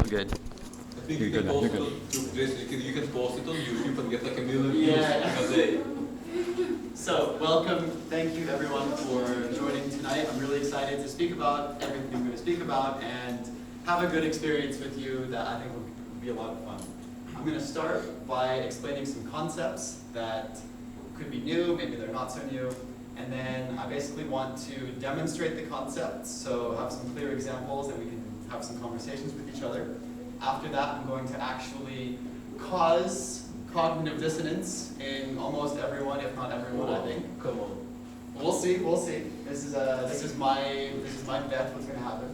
Good. I think you can post it on you can post it on YouTube and get like 1 million views a day. So, welcome. Thank you everyone for joining tonight. I'm really excited to speak about everything I'm going to speak about and have a good experience with you that I think will be a lot of fun. I'm going to start by explaining some concepts that could be new, maybe they're not so new, and then I basically want to demonstrate the concepts, so have some clear examples and we can have some conversations with each other. After that, I'm going to actually cause cognitive dissonance in almost everyone, if not everyone, I think. Come on. We'll see. This is my bet what's going to happen.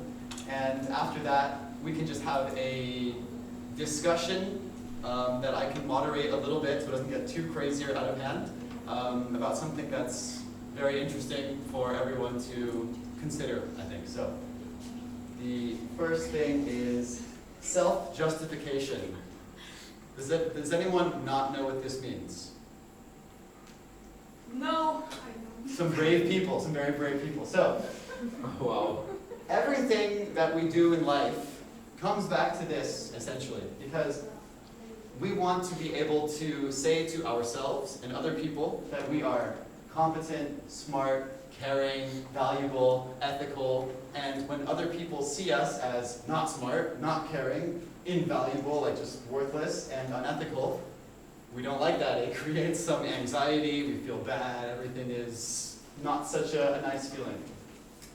And after that, we can just have a discussion that I can moderate a little bit so it doesn't get too crazy or out of hand about something that's very interesting for everyone to consider, I think. So the first thing is self-justification. Does anyone not know what this means? No. Some brave people, some very brave people. So, Wow. everything that we do in life comes back to this, essentially, because we want to be able to say to ourselves and other people that we are competent, smart, caring, valuable, ethical, and when other people see us as not smart, not caring, invaluable, like just worthless and unethical, we don't like that. It creates some anxiety, we feel bad, everything is not such a nice feeling.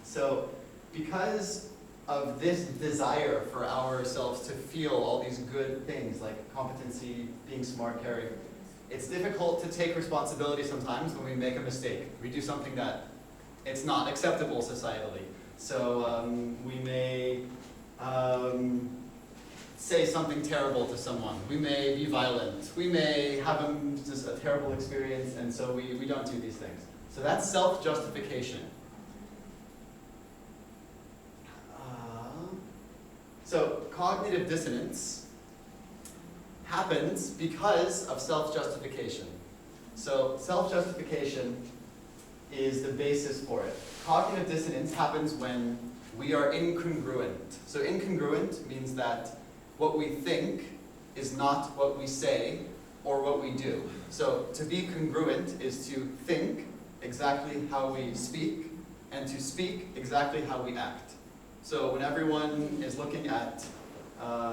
So because of this desire for ourselves to feel all these good things like competency, being smart, caring, it's difficult to take responsibility sometimes when we make a mistake. We do something that it's not acceptable societally. So we may say something terrible to someone. We may be violent. We may have just a terrible experience, and so we don't do these things. So that's self-justification. So cognitive dissonance happens because of self-justification. So self-justification is the basis for it. Cognitive dissonance happens when we are incongruent. So incongruent means that what we think is not what we say or what we do. So to be congruent is to think exactly how we speak and to speak exactly how we act. So when everyone is looking at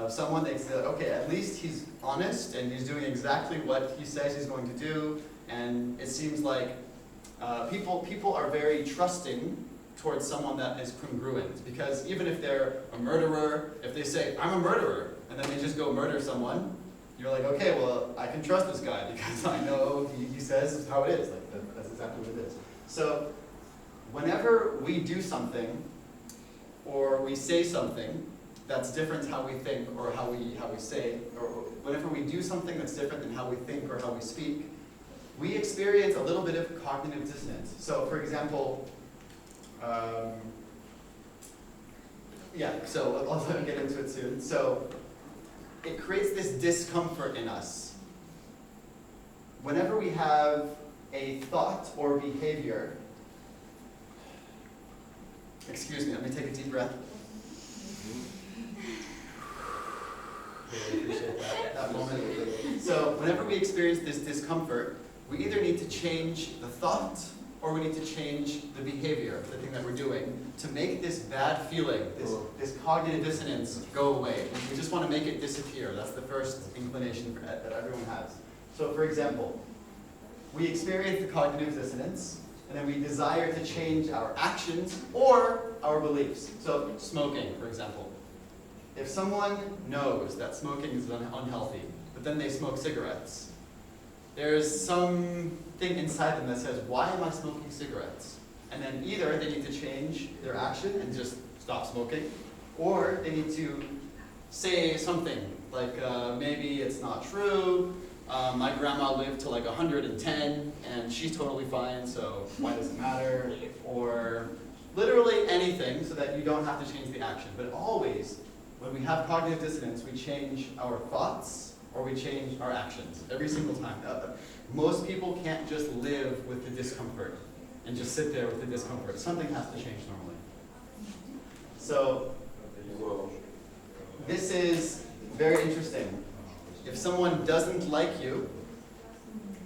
someone, they say, okay, at least he's honest and he's doing exactly what he says he's going to do, and it seems like people are very trusting towards someone that is congruent, because even if they're a murderer, if they say, I'm a murderer, and then they just go murder someone, you're like, okay, well, I can trust this guy because I know he says how it is. Like, that's exactly what it is. So whenever we do something or we say something that's different how we think or how we say, or whenever we do something that's different than how we think or how we speak, we experience a little bit of cognitive dissonance. So for example, so I'll get into it soon. So it creates this discomfort in us. Whenever we have a thought or behavior, excuse me, let me take a deep breath. Really appreciate that moment. So whenever we experience this discomfort, we either need to change the thought or we need to change the behavior, the thing that we're doing, to make this bad feeling, this cognitive dissonance go away. We just want to make it disappear. That's the first inclination that everyone has. So for example, we experience the cognitive dissonance, and then we desire to change our actions or our beliefs. So smoking, for example. If someone knows that smoking is unhealthy, but then they smoke cigarettes, there's something inside them that says, why am I smoking cigarettes? And then either they need to change their action and just stop smoking, or they need to say something like, maybe it's not true, my grandma lived to like 110 and she's totally fine, so why does it matter? Or literally anything so that you don't have to change the action. But always, when we have cognitive dissonance, we change our thoughts or we change our actions every single time. Most people can't just live with the discomfort and just sit there with the discomfort. Something has to change normally. So this is someone doesn't like you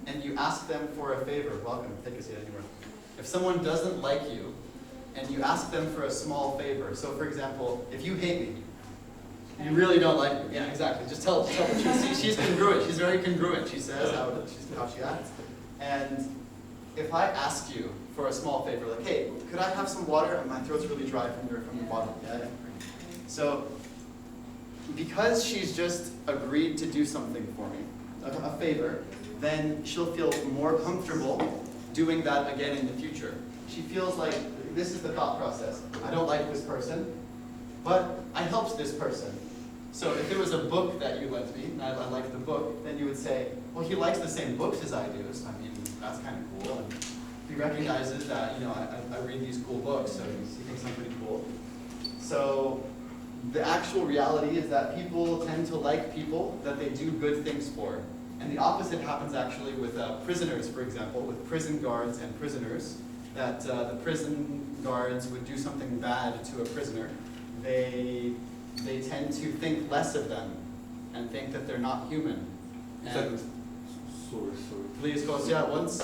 and you ask them for a favor, welcome, take a seat anywhere. If someone doesn't like you and you ask them for a small favor, so for example, if you hate me, you really don't like me, yeah, exactly, just tell her. She's congruent, she's very congruent, she says how she acts. And if I ask you for a small favor, like, hey, could I have some water? My throat's really dry from the bottle. Yeah. So, because she's just agreed to do something for me, a favor, then she'll feel more comfortable doing that again in the future. She feels like, this is the thought process. I don't like this person, but I helped this person. So if there was a book that you lent me, and I liked the book, then you would say, well, he likes the same books as I do, so I mean, that's kind of cool. And he recognizes that, I read these cool books, so he thinks I'm pretty cool. So the actual reality is that people tend to like people that they do good things for. And the opposite happens actually with prisoners, for example, with prison guards and prisoners, that the prison guards would do something bad to a prisoner. They tend to think less of them and think that they're not human. And sorry. please go see at once.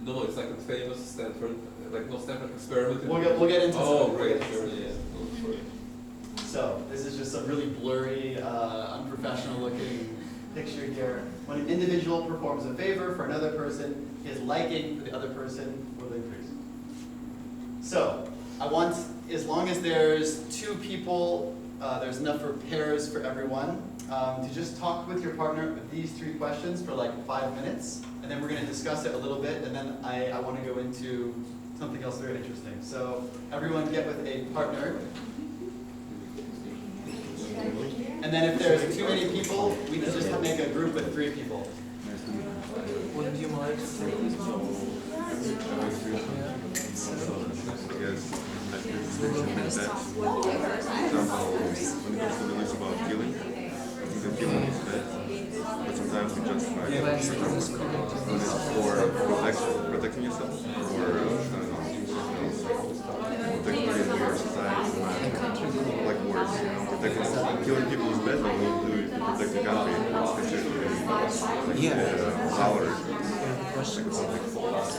No, it's like a famous Stanford experiment. We'll get into Oh, some. great, sure, yeah. Oh, sorry. So this is just a really blurry, unprofessional looking picture here. When an individual performs a favor for another person, his liking for the other person will increase. So I want, as long as there's two people, there's enough for pairs for everyone, to just talk with your partner with these three questions for like 5 minutes, and then we're going to discuss it a little bit, and then I want to go into something else very interesting. So everyone get with a partner. And then if there's too many people, we can just make a group with 3 people. Would you mind? When it comes to beliefs about healing, I think that healing is bad, but sometimes we justify it for protecting yourself, or protecting your society, like wars, protecting, killing people is bad, but we'll do it to protect the country, it's considered like power, like something false.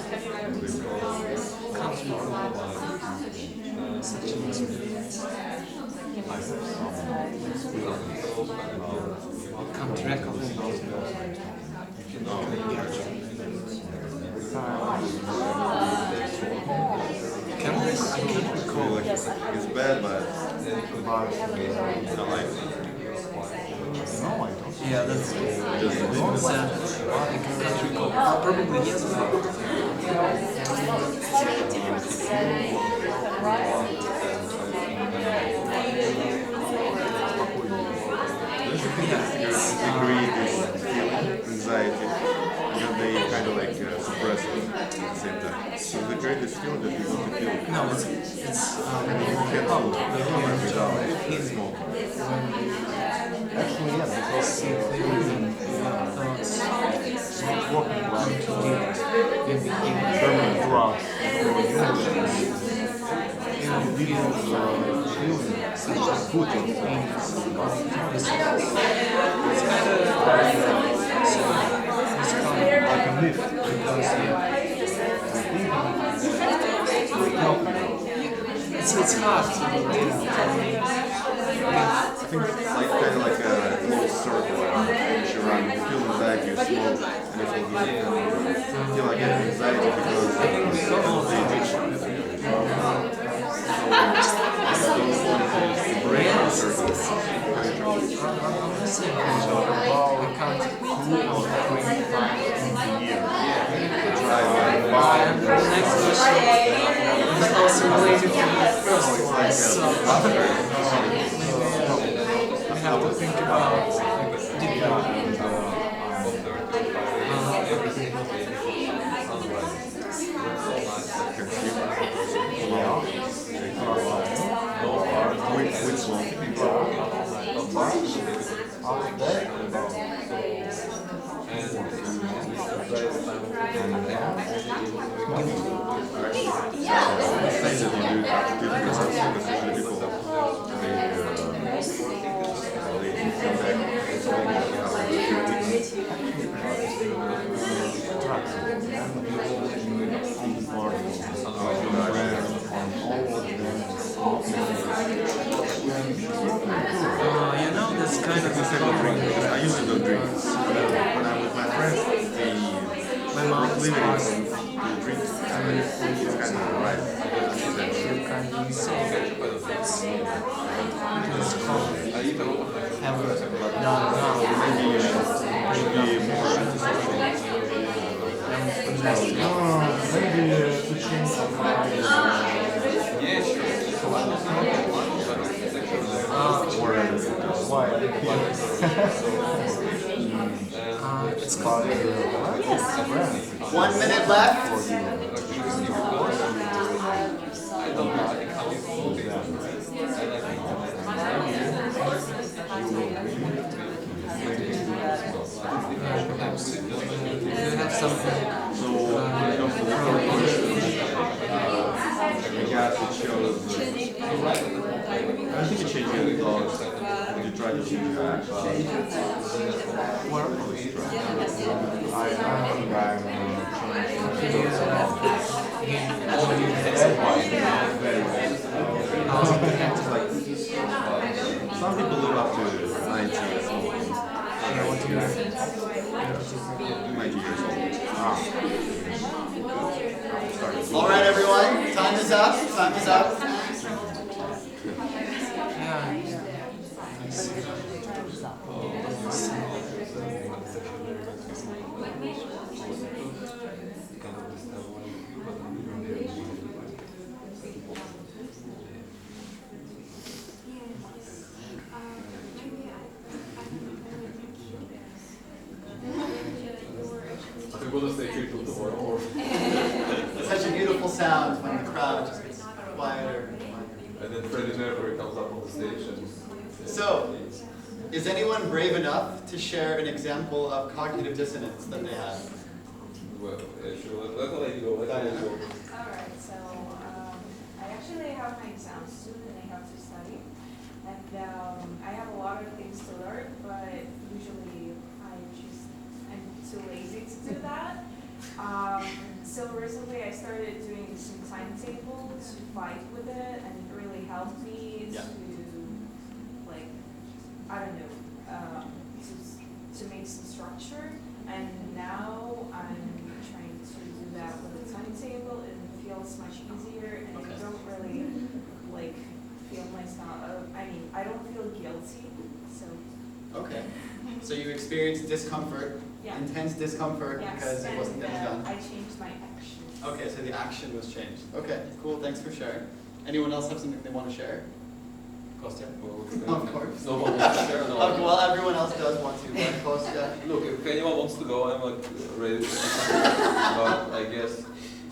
Come track of it. I can't recall. Like, it's bad, but I like it. Yeah, that's sad. I can't recall. Probably yes. Degree this feeling, anxiety, and then they kind of like suppress it at the same time. So they create this feeling that you want to feel. No, it's You can't hold it without smoke. actually, yeah, because thoughts not working well together. They became permanent drugs and feel such a good thing. It's kind of like a myth because it's hard to I think it's like kind of like a closed circle. You run, you feel anxiety, you smoke, and it will you feel like anxiety because the brain is circle. I can't cool or drink in the year. Try The next question is also related to the first one, so we have to think about Which one? You know, that's kind of I usually don't drink. When I'm with my friends, my mom's limiting house. to drink. I mean, it's kind of right. You can't use it. It's called ever. No. Maybe you should be more Maybe to change it's called 1 minute left. Do you have something? I don't think you change your thoughts. You try to change your actions. Some people live up to 90 years old. 90 years old. All right, everyone. Time is up. Time is up. We're gonna stay here till tomorrow. Such a beautiful sound when the crowd just gets quieter. And then Freddie Mercury comes up on the stage and... So, is anyone brave enough to share an example of cognitive dissonance that they have? Well, yeah, sure. Let the lady go. Let the lady go. Alright, so I actually have my exams soon and I have to study. And I have a lot of things to learn, but usually I'm too lazy to do that. So recently I started doing some timetable to fight with it, and it really helped me to, like, I don't know, to make some structure. And now I'm trying to do that with a timetable, and it feels much easier, and I don't really like feel myself. I don't feel guilty. So. Okay. So you experienced discomfort, intense discomfort, because it wasn't getting done. I changed my actions. Okay, so the action was changed. Okay, cool. Thanks for sharing. Anyone else have something they want to share? Kostya? Of course. No one wants to share. No. Okay, well, everyone else does want to. But Kostya? Look, if anyone wants to go, I'm like ready to but I guess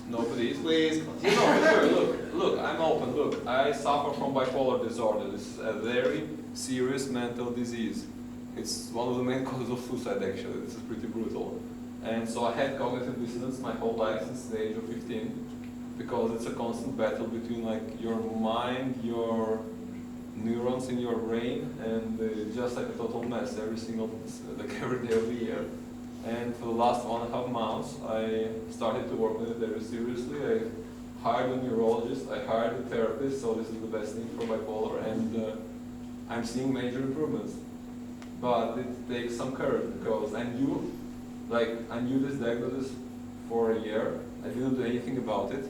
nobody is. Please, Kostya. No, sure. Look, I'm open. Look, I suffer from bipolar disorder. This is a very serious mental disease. It's one of the main causes of suicide, actually. This is pretty brutal. And so I had cognitive dissonance my whole life since the age of 15, because it's a constant battle between like your mind, your neurons in your brain, and just like a total mess every day of the year. And for the last 1.5 months, I started to work with it very seriously. I hired a neurologist, I hired a therapist, so this is the best thing for bipolar, and I'm seeing major improvements. But it takes some courage, because I knew this diagnosis for a year. I didn't do anything about it,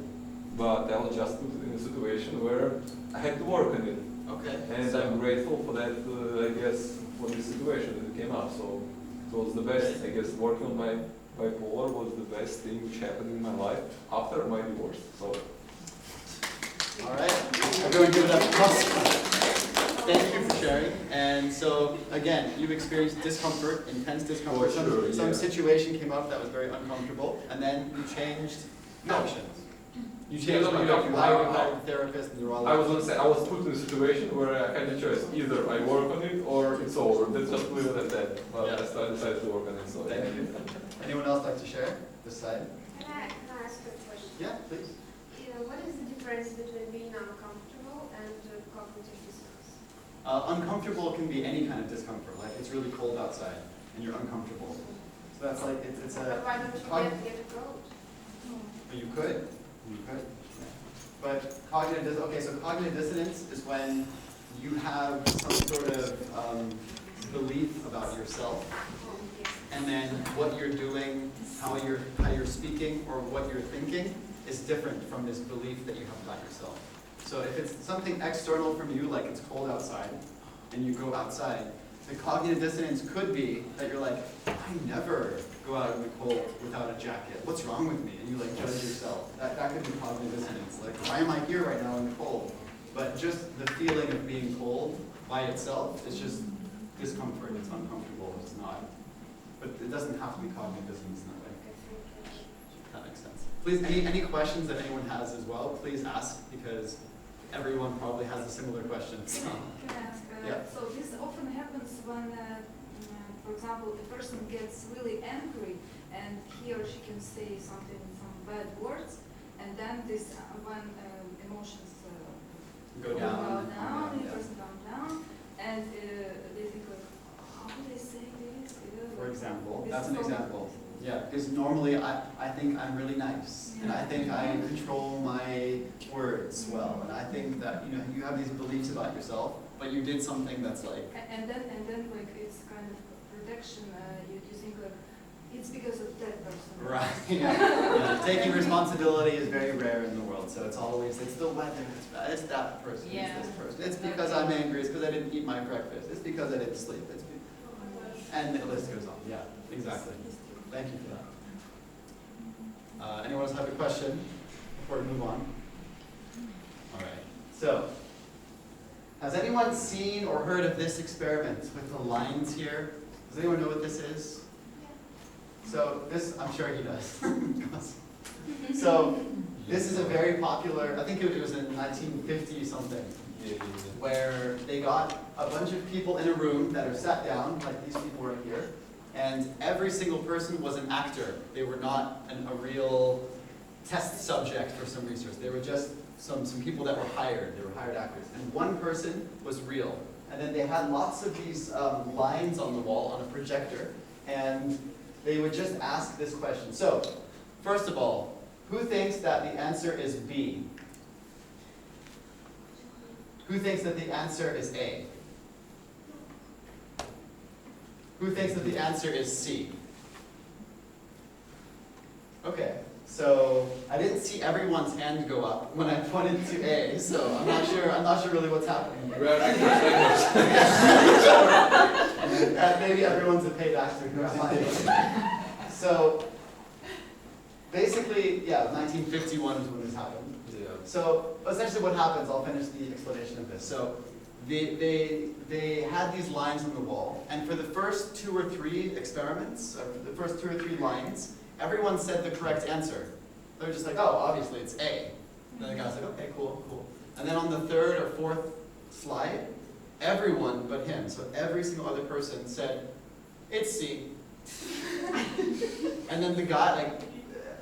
but I was just put in a situation where I had to work on it. Okay. And so I'm grateful for that, I guess, for this situation that it came up. So it was the best, I guess, working on my bipolar was the best thing which happened in my life after my divorce. So. all right. Everyone give it up for Kostya. Thank you for sharing. And so, again, you experienced discomfort, intense discomfort. Oh, Some situation came up that was very uncomfortable, and then you changed actions. You changed when you hired a therapist, neurologist. I was going to say, I was put in a situation where I had a choice. Either I work on it or it's over. Let's just leave it at that. But I decided to work on it. So Thank you. Anyone else like to share this side? Can I ask a question? Yeah, please. What is the difference between being uncomfortable and cognitive dissonance? Uncomfortable can be any kind of discomfort, like it's really cold outside and you're uncomfortable. So that's like, it's a, But why don't you get it road? you could, yeah. But okay, so cognitive dissonance is when you have some sort of belief about yourself, and then what you're doing, how you're speaking, or what you're thinking is different from this belief that you have about yourself. So if it's something external from you, like it's cold outside, and you go outside, the cognitive dissonance could be that you're like, I never go out in the cold without a jacket. What's wrong with me? And you like judge yourself. That could be cognitive dissonance. Like, why am I here right now in the cold? But just the feeling of being cold by itself is just discomfort. It's uncomfortable. It's not. But it doesn't have to be cognitive dissonance in that way. If that makes sense. Please, any questions that anyone has as well, please ask, because everyone probably has a similar question. So. Can I ask? Yeah. So this often happens when, for example, a person gets really angry and he or she can say some bad words, and then this when emotions Go down. the person calm down, and they think like, how do they say this? For example, This that's is an so- example. Yeah, because normally I think I'm really nice, and I think I control my words well, and I think that you have these beliefs about yourself, but you did something that's like. And then like it's kind of protection. You think like it's because of that person. Right. Yeah. Taking responsibility is very rare in the world, so it's the weather, it's bad, it's that person, Yeah. it's this person, it's because I'm angry, it's because I didn't eat my breakfast, it's because I didn't sleep, and the list goes on. Yeah, exactly. Thank you for that. Anyone else have a question before we move on? All right. So, has anyone seen or heard of this experiment with the lines here? Does anyone know what this is? So this, I'm sure he does. So this is a very popular, I think it was in 1950 something, where they got a bunch of people in a room that are sat down, like these people right here, and every single person was an actor. They were not a real test subject for some research. They were just some people that were hired. They were hired actors. And one person was real. And then they had lots of these lines on the wall on a projector, and they would just ask this question. So, first of all, who thinks that the answer is B? Who thinks that the answer is A? Who thinks that the answer is C? Okay, so I didn't see everyone's hand go up when I pointed to A, so I'm not sure really what's happening. Maybe everyone's a paid actor. So basically, yeah, 1951 is when this happened. Yeah. So essentially what happens, I'll finish the explanation of this. So they had these lines on the wall, and for the first 2 or 3 experiments, the first 2 or 3 lines, everyone said the correct answer. They were just like, oh, obviously it's A. And then the guy's like, okay, cool. And then on the 3rd or 4th slide, everyone but him, so every single other person said, it's C. And then the guy, like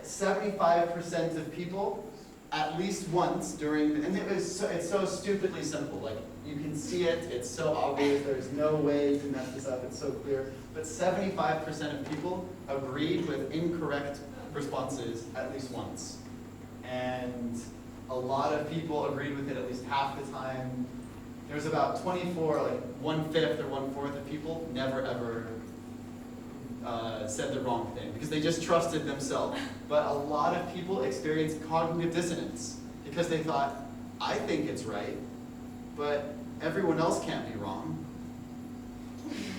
75% of people, at least once during, and it's so stupidly simple. Like you can see it, it's so obvious. There's no way to mess this up. It's so clear. But 75% of people agreed with incorrect responses at least once, and a lot of people agreed with it at least half the time. There's about 24, like 1/5 or 1/4 of people never ever said the wrong thing because they just trusted themselves. But a lot of people experienced cognitive dissonance because they thought, I think it's right, but everyone else can't be wrong.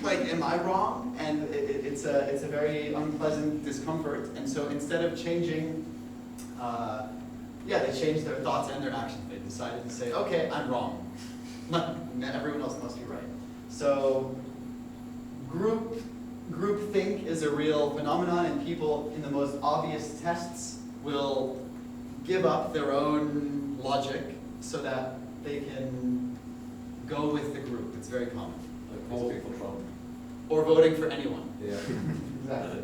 Like, am I wrong? And it's a very unpleasant discomfort. And so instead of changing, they changed their thoughts and their actions. They decided to say, okay, I'm wrong. Everyone else must be right. So groupthink is a real phenomenon, and people in the most obvious tests will give up their own logic so that they can go with the group. It's very common. Like voting for Trump. Or voting for anyone. Yeah. Exactly.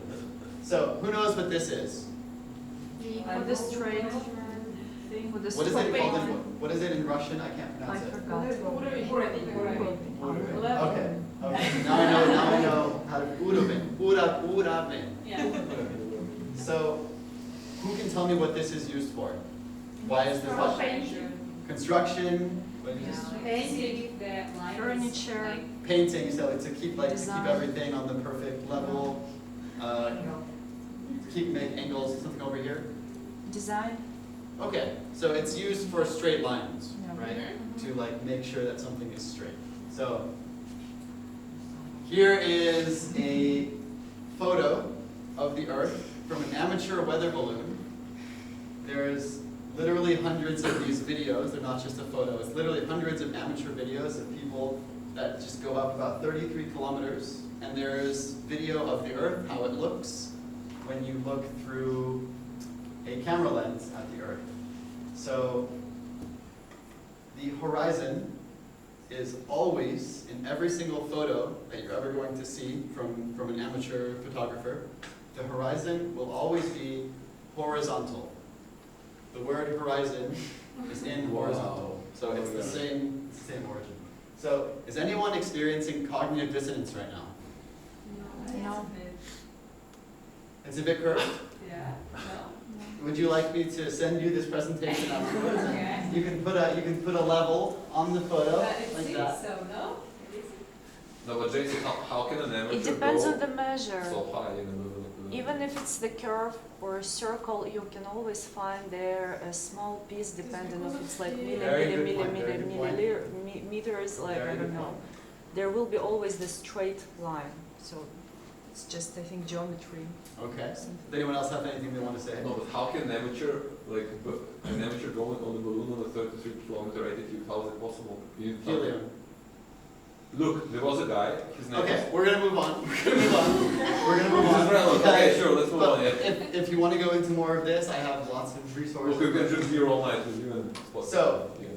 So who knows what this is? For the straight thing, with the What is it straight. called? What is it in Russian? I can't I pronounce it. forgot. Okay. Now I know how to uroveň. me what this is used for? Why is this what? Construction. What did you just- Furniture. Painting, so to keep to keep Design. everything on the perfect level. Make angles. Something over here. Design. Okay, so it's used for straight lines, Yeah. right? To make sure that something is straight. So here is a photo of the Earth from an amateur weather balloon. There's literally hundreds of these videos. They're not just a photo. It's literally hundreds of amateur videos of people that just go up about 33 kilometers. And there's video of the Earth, how it looks when you look through a camera lens at the Earth. So the horizon is always, in every single photo that you're ever going to see from an amateur photographer, the horizon will always be horizontal. The word horizon is in horizontal. So it's the same origin. So is anyone experiencing cognitive dissonance right now? No. It's a bit curved. Yeah. Would you like me to send you this presentation afterwards? You can put a level on the photo like that. So, no? No, but Jason, how can an amateur It depends go on the measure. so high in the middle of the... Even if it's the curve or a circle, you can always find there a small piece depending if it's like Very good point, very good point. millimeters, like Very I good don't know. point. There will be always the straight line. So it's just, I think, geometry. Okay. Does anyone else have anything they want to say? No, but how can an amateur go on a balloon on a 33-kilometer altitude? How is it possible? Helium. Look, there was a guy. His name Okay, was... we're gonna move on. We're gonna move on. We're gonna move This is on. relevant. Okay, sure, let's move But on. Yeah. if you want to go into more of this, I have lots of resources. Look, you can just hear all night with you and spot. So, yeah.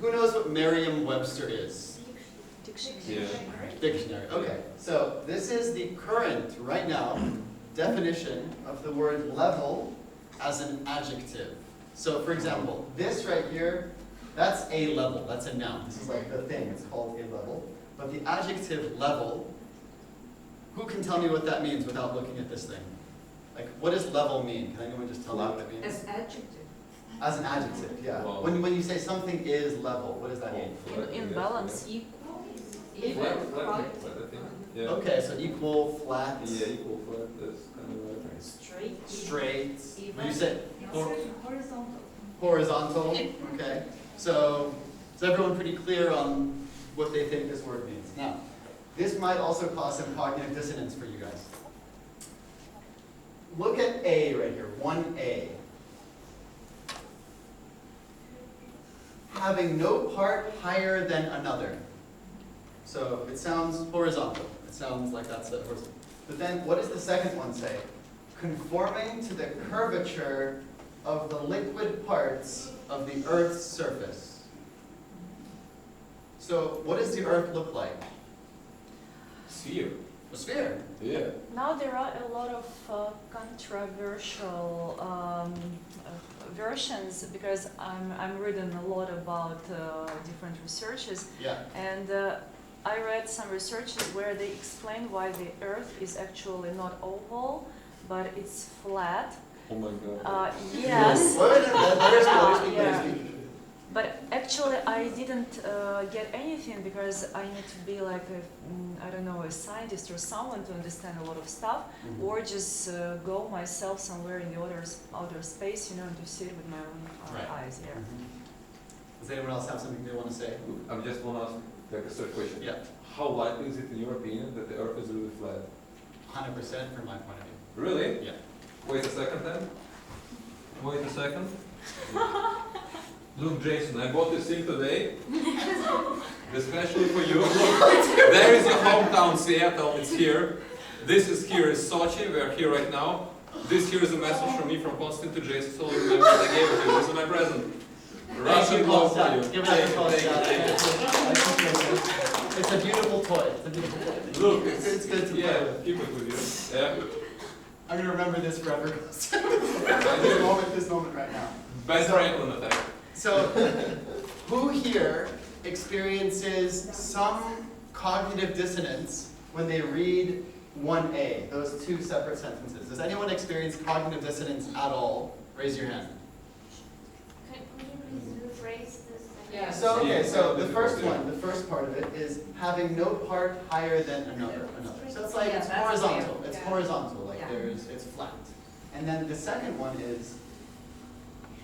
who knows what Merriam Webster is? Dictionary. Yeah. Dictionary. Okay, so this is the current, right now, definition of the word level as an adjective. So for example, this right here, that's a level, that's a noun. This is like the thing, it's called a level. But the adjective level, who can tell me what that means without looking at this thing? Like, what does level mean? Can anyone just tell me what it means? As adjective. As an adjective, yeah. Wow. When you say something is level, what does that mean? In balance. Flat, I think. Yeah. Okay, so equal, flat, Yeah, equal flat, that's kind of right. straight. When you say Horizontal. horizontal, okay. So is everyone pretty clear on what they think this word means? Now, this might also cause some cognitive dissonance for you guys. Look at A right here, 1A. Having no part higher than another. So it sounds horizontal. It sounds like that's the horizontal. But then what does the second one say? Conforming to the curvature of the liquid parts of the Earth's surface. So what does the Earth look like? Sphere. A sphere. Yeah. Now there are a lot of controversial versions because I'm reading a lot about different researches, Yeah. and I read some researches where they explain why the Earth is actually not oval, but it's flat. Oh my god. Yes. Let her speak. But actually, I didn't get anything because I need to be like I don't know, a scientist or someone to understand a lot of stuff, or just go myself somewhere in the outer space, to see it with my own eyes. Yeah. Does anyone else have something they want to say? I just want to ask like a third question. Yeah. How likely is it, in your opinion, that the Earth is really flat? 100% from my point of view. Really? Yeah. Wait a second then. Wait a second. Look, Jason, I bought this thing today, especially for you. Look, there is your hometown, Seattle. It's here. This is here is Sochi. We are here right now. This here is a message from me from Constant to Jason. So remember, I gave it to you. This is my present. Russian love for you. Give it a It's a beautiful toy. It's a beautiful toy. Look, it's good to play with. Keep it with you. Yeah. I'm gonna remember this forever. this moment right now. Best Franklin effect. So, who here experiences some cognitive dissonance when they read 1A, those two separate sentences? Does anyone experience cognitive dissonance at all Raise your hand. Could you please rephrase this? Yeah. So, okay, Yeah, so the difficult, first yeah. one, the first part of it is having no part higher than another. So it's like, Yeah, it's that's horizontal, clear. it's Yeah. horizontal, like Yeah. it's flat. And then the second one is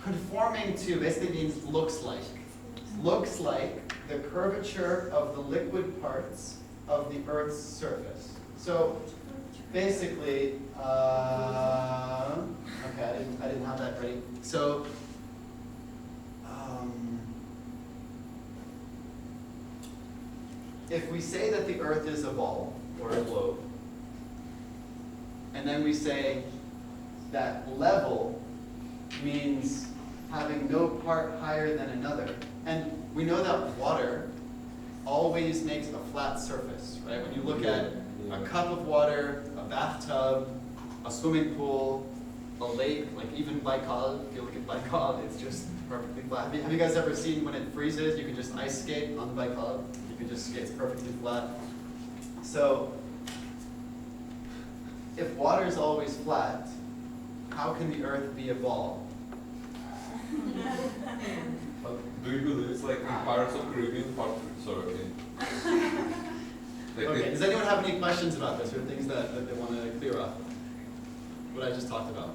conforming to, basically means looks like. Looks like the curvature of the liquid parts of the Earth's surface. So basically, okay, I didn't have that ready. So, if we say that the Earth is a ball or a globe, and then we say that level means having no part higher than another, and we know that water always makes a flat surface, right? When you look at a cup of water, a bathtub, a swimming pool, a lake, like even Baikal, if you look at Baikal, it's just perfectly flat. Have you guys ever seen when it freezes, you can just ice skate on the Baikal? You can just skate, it's perfectly flat. So, if water is always flat, how can the Earth be a ball? But do you believe it's like in Pirates of Caribbean part 3? Sorry, okay. Like Okay, does anyone have any questions about this or things that they want to clear up? What I just talked about?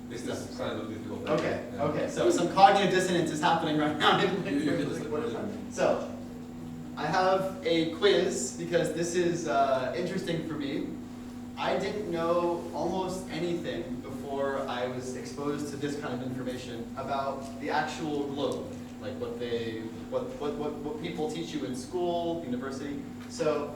This is kind of difficult. Okay, Yeah. okay, so some cognitive dissonance is happening right now. So, I have a quiz because this is interesting for me. I didn't know almost anything before I was exposed to this kind of information about the actual globe, like what people teach you in school, university. So,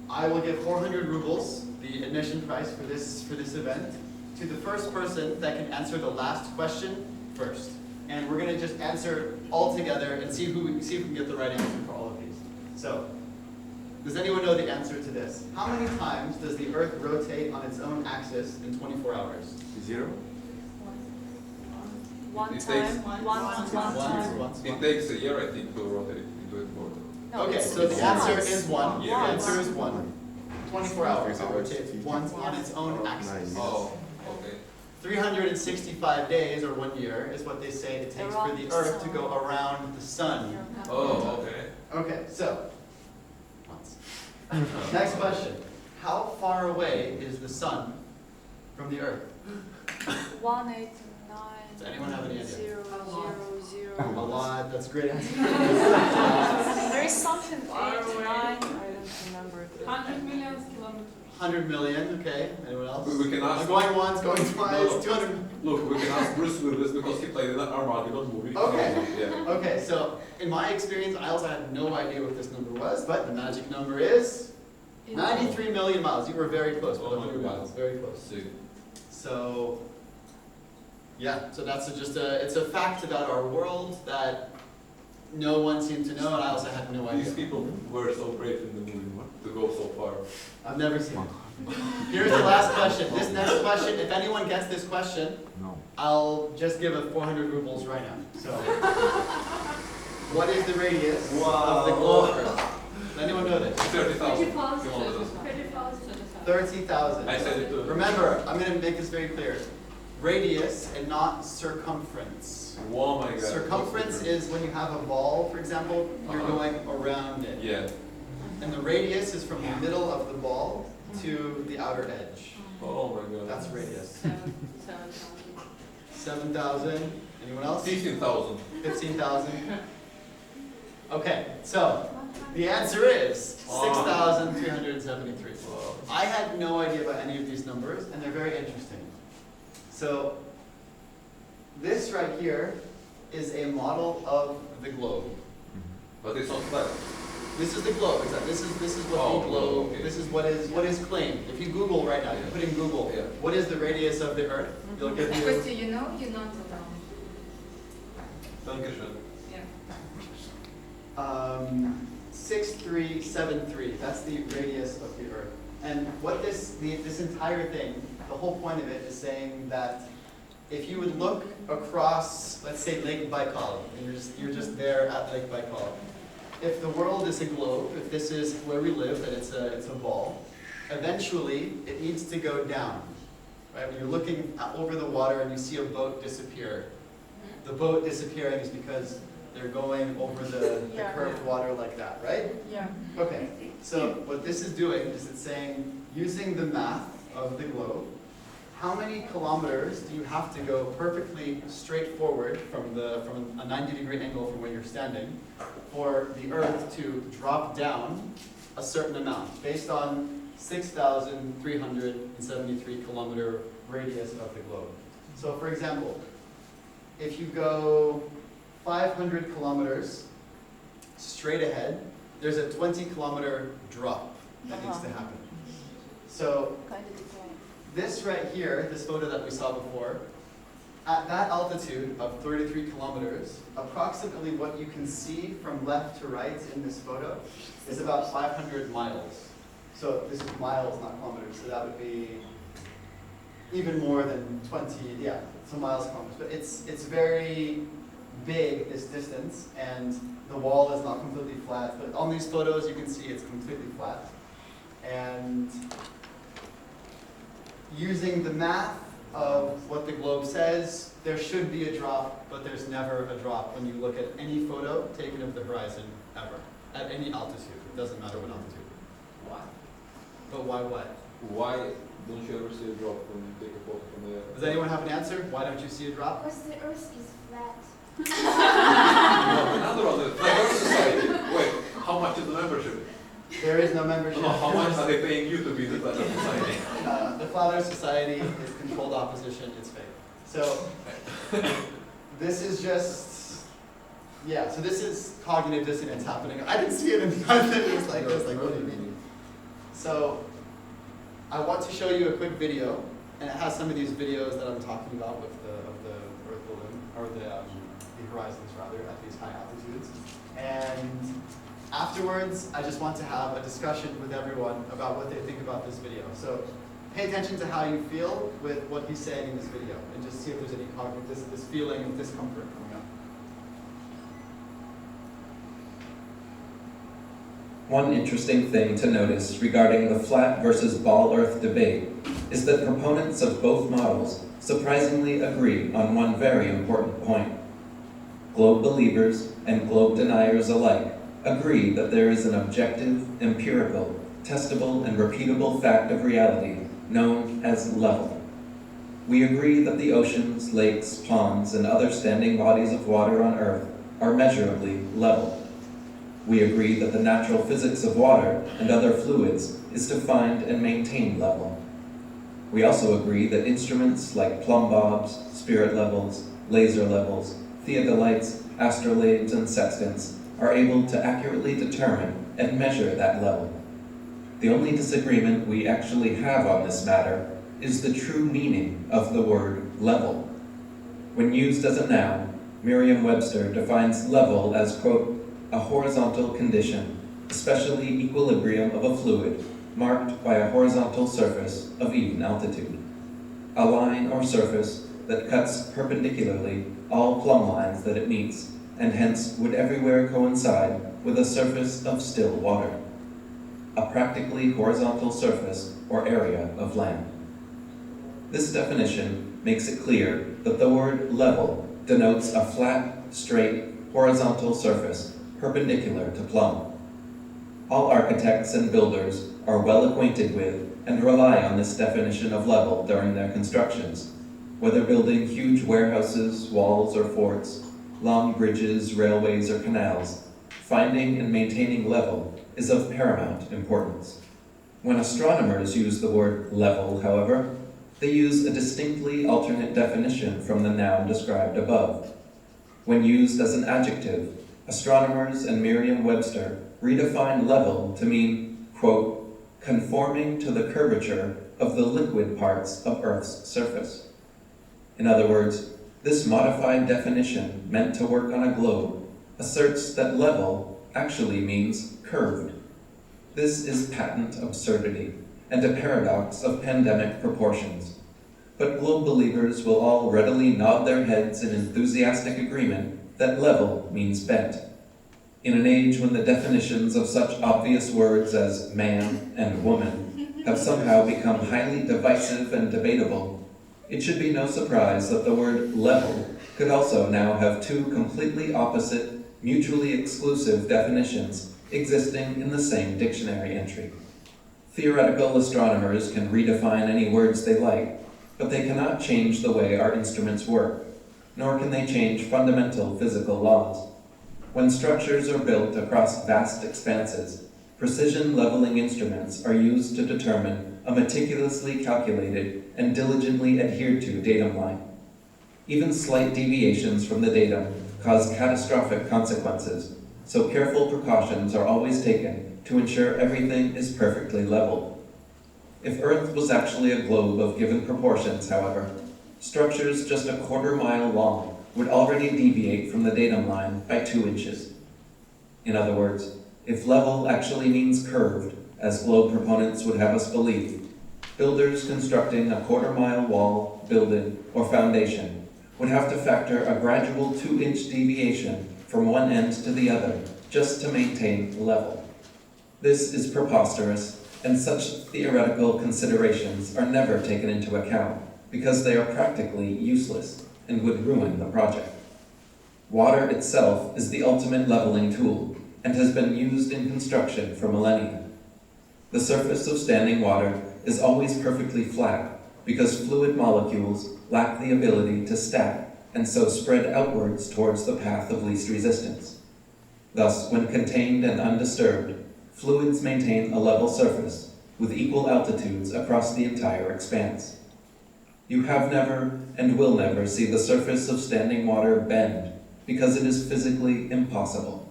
I will give 400 rubles, the admission price for this event, to the first person that can answer the last question first. And we're gonna just answer all together and see if we can get the right answer for all of these. So, does anyone know the answer to this? How many times does the Earth rotate on its own axis in 24 hours? 0? One It time, takes- one time. Once. It takes a year, I think, to rotate into its orbit. No, Okay, it's- so it's the answer once. is one. The Yeah. answer is one. 24 hours. It rotates once on its own axis. Oh, okay. 365 days, or 1 year, is what they say it takes for Around the the Earth to sun. go around the sun. Oh, okay. Okay, so, once. Next question. How far away is the sun from the Earth? 189. Does anyone have any idea? 000. A lot, that's a great answer. There is something 89. I don't remember. 100 million kilometers. 100 million, okay. Anyone else? We can ask- Going once, going twice, No. 200. Look, we can ask Bruce Willis because he played in that Armageddon movie. Okay. Yeah. Okay, so in my experience, I also had no idea what this number was, but the magic number is 93 million miles. You were very close with Oh my 100 God. miles, very close. See. So, yeah, so that's it's a fact about our world that no one seemed to know, and I also had no These idea. people were so brave in the movie to go so far. I've never seen it. Here's the last question. This next question, if anyone gets this question, No. I'll just give it 400 rubles right now. So, what is the radius of the globe Earth? Does anyone know this? 30,000 kilometers. 30,000. I said it too. Remember, I'm going to make this very clear. Radius and not circumference. Oh my God. Circumference is when you have a ball, for example, you're going around it. Yeah. And the radius is from the middle of the ball to the outer edge. Oh my God. That's radius. 7,000. Anyone else? 15,000. 15,000. Okay, so the answer is 6,373. Wow. I had no idea about any of these numbers, and they're very interesting. So this right here is a model of the globe. But it's not flat. This is the globe. Exactly. This is what Oh, the globe. okay. This is what is claimed. If you Google right now, you put in Google, Yeah. what is the radius of the Earth? You'll give you. Kostya, you know, you're not alone. Dankeschön. 6373. That's the radius of the Earth. And what this entire thing, the whole point of it is saying that if you would look across, let's say Lake Baikal, and you're just there at Lake Baikal. If the world is a globe, if this is where we live, and it's a ball, eventually it needs to go down, right? When you're looking over the water and you see a boat disappear, the boat disappearing is because they're going over the Yeah. curved water like that, right? Yeah. Okay, so what this is doing is it's saying, using the math of the globe, how many kilometers do you have to go perfectly straight forward from a 90-degree angle from where you're standing for the Earth to drop down a certain amount based on 6,373 kilometer radius of the globe. So for example, if you go 500 kilometers straight ahead, there's a 20-kilometer drop that needs to happen. So this right here, this photo that we saw before, at that altitude of 33 kilometers, approximately what you can see from left to right in this photo is about 500 miles. So this is miles, not kilometers, so that would be even more than 20, yeah, so miles, kilometers. But it's very big, this distance, and the wall is not completely flat. But on these photos, you can see it's completely flat. And using the math of what the globe says, there should be a drop, but there's never a drop when you look at any photo taken of the horizon ever, at any altitude. It doesn't matter what altitude. Why? But why what? Why don't you ever see a drop when you take a photo from the... Does anyone have an answer? Why don't you see a drop? Because the Earth is flat. Another one, the Flat Earth Society. Wait, how much is the membership? There is no membership. No, how much are they paying you to be the Flat Earth Society? The Flat Earth Society is controlled opposition, it's fake. So, this is just, yeah, so this is cognitive dissonance happening. I didn't see it in the other, it was like, what do you mean? So, I want to show you a quick video, and it has some of these videos that I'm talking about with the Earth balloon, or the horizons rather, at these high altitudes. And afterwards, I just want to have a discussion with everyone about what they think about this video. So pay attention to how you feel with what he's saying in this video, and just see if there's any cognitive, this feeling of discomfort coming up. One interesting thing to notice regarding the flat versus ball Earth debate is that proponents of both models surprisingly agree on one very important point. Globe believers and globe deniers alike agree that there is an objective, empirical, testable, and repeatable fact of reality known as level. We agree that the oceans, lakes, ponds, and other standing bodies of water on Earth are measurably level. We agree that the natural physics of water and other fluids is to find and maintain level. We also agree that instruments like plumb bobs, spirit levels, laser levels, theodolites, astrolabes, and sextants are able to accurately determine and measure that level. The only disagreement we actually have on this matter is the true meaning of the word level. When used as a noun, Merriam Webster defines level as, quote, a horizontal condition, especially equilibrium of a fluid, marked by a horizontal surface of even altitude. A line or surface that cuts perpendicularly all plumb lines that it meets, and hence would everywhere coincide with a surface of still water. A practically horizontal surface or area of land. This definition makes it clear that the word level denotes a flat, straight, horizontal surface perpendicular to plumb. All architects and builders are well acquainted with and rely on this definition of level during their constructions, whether building huge warehouses, walls, or forts, long bridges, railways, or canals. Finding and maintaining level is of paramount importance. When astronomers use the word level, however, they use a distinctly alternate definition from the noun described above. When used as an adjective, astronomers and Merriam Webster redefine level to mean, quote, conforming to the curvature of the liquid parts of Earth's surface. In other words, this modified definition, meant to work on a globe, asserts that level actually means curved. This is patent absurdity and a paradox of pandemic proportions. But globe believers will all readily nod their heads in enthusiastic agreement that level means bent. In an age when the definitions of such obvious words as man and woman have somehow become highly divisive and debatable, It should be no surprise that the word level could also now have two completely opposite, mutually exclusive definitions existing in the same dictionary entry. Theoretical astronomers can redefine any words they like, but they cannot change the way our instruments work, nor can they change fundamental physical laws. When structures are built across vast expanses, precision leveling instruments are used to determine a meticulously calculated and diligently adhered to datum line. Even slight deviations from the datum cause catastrophic consequences, so careful precautions are always taken to ensure everything is perfectly level. If Earth was actually a globe of given proportions, however, structures just a quarter-mile long would already deviate from the datum line by 2 inches. In other words, if level actually means curved, as globe proponents would have us believe, builders constructing a quarter-mile wall, building, or foundation would have to factor a gradual 2-inch deviation from one end to the other just to maintain level. This is preposterous, and such theoretical considerations are never taken into account because they are practically useless and would ruin the project. Water itself is the ultimate leveling tool and has been used in construction for millennia. The surface of standing water is always perfectly flat because fluid molecules lack the ability to stack and so spread outwards towards the path of least resistance. Thus, when contained and undisturbed, fluids maintain a level surface with equal altitudes across the entire expanse. You have never and will never see the surface of standing water bend because it is physically impossible.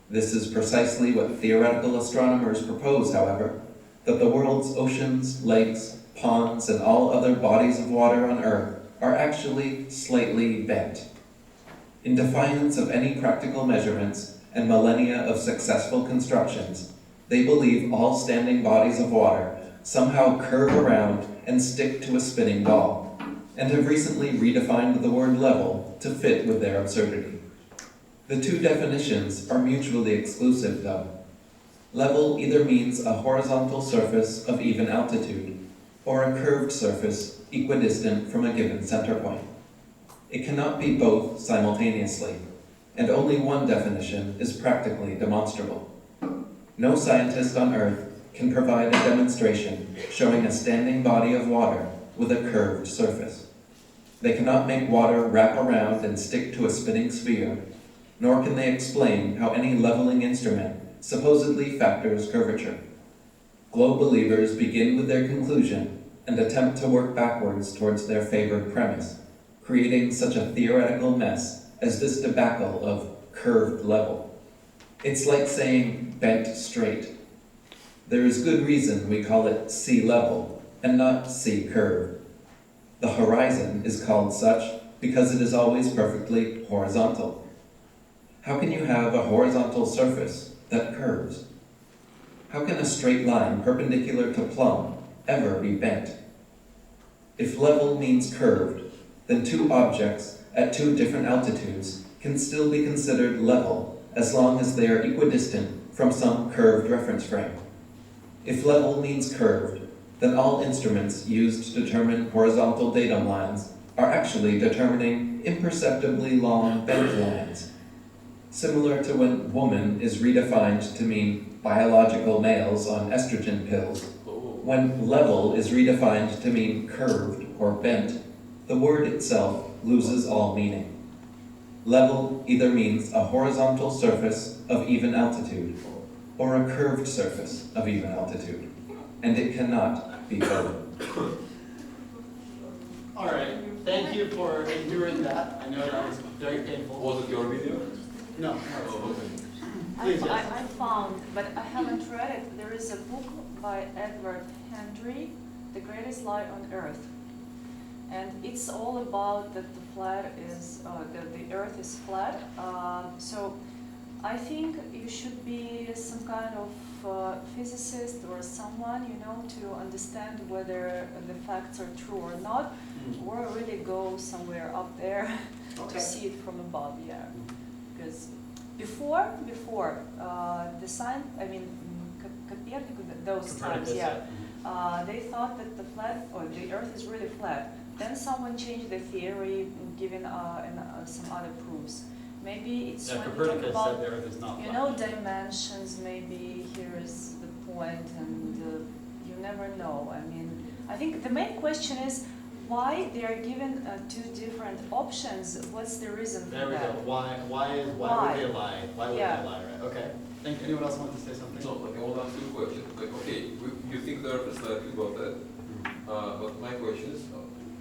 This is precisely what theoretical astronomers propose, however, that the world's oceans, lakes, ponds, and all other bodies of water on Earth are actually slightly bent. In defiance of any practical measurements and millennia of successful constructions, they believe all standing bodies of water somehow curve around and stick to a spinning ball, and have recently redefined the word level to fit with their absurdity. The two definitions are mutually exclusive, though. Level either means a horizontal surface of even altitude, or a curved surface equidistant from a given center point. It cannot be both simultaneously, and only one definition is practically demonstrable. No scientist on Earth can provide a demonstration showing a standing body of water with a curved surface. They cannot make water wrap around and stick to a spinning sphere, nor can they explain how any leveling instrument supposedly factors curvature. Globe believers begin with their conclusion and attempt to work backwards towards their favored premise, creating such a theoretical mess as this debacle of curved level. It's like saying bent straight. There is good reason we call it sea level and not sea curve. The horizon is called such because it is always perfectly horizontal. How can you have a horizontal surface that curves? How can a straight line perpendicular to plumb ever be bent? If level means curved, then two objects at two different altitudes can still be considered level as long as they are equidistant from some curved reference frame. If level means curved, then all instruments used to determine horizontal datum lines are actually determining imperceptibly long bent lines. Similar to when woman is redefined to mean biological males on estrogen pills, when level is redefined to mean curved or bent, the word itself loses all meaning. Level either means a horizontal surface of even altitude or a curved surface of even altitude, and it cannot be both. All right, thank you for enduring that. I know that was very painful. Was it your video? No. Oh, okay. Please, yes. I found, but I haven't read it. There is a book by Edward Hendry, The Greatest Lie on Earth. And it's all about that the flat is, that the Earth is flat. So I think you should be some kind of physicist or someone, you know, to understand whether the facts are true or not, or really go somewhere up there to see it from above, yeah. Because before the sign, I mean, Copernicus, those times, yeah, they thought that the Earth is really flat. then someone changed the theory, given some other proofs. Maybe it's Yeah, when we talk Copernicus about, said the Earth is not you flat. know, dimensions. Maybe here is the point, and you never know. I mean, I think the main question is why they are given two different options. What's the reason for There we that? go. Why would they lie? Why would Yeah. they lie, right? Okay. Thank you. Anyone else want to say something? No, like I want to ask you a question. Like, okay, you think the Earth is flat, you got that. But my question is,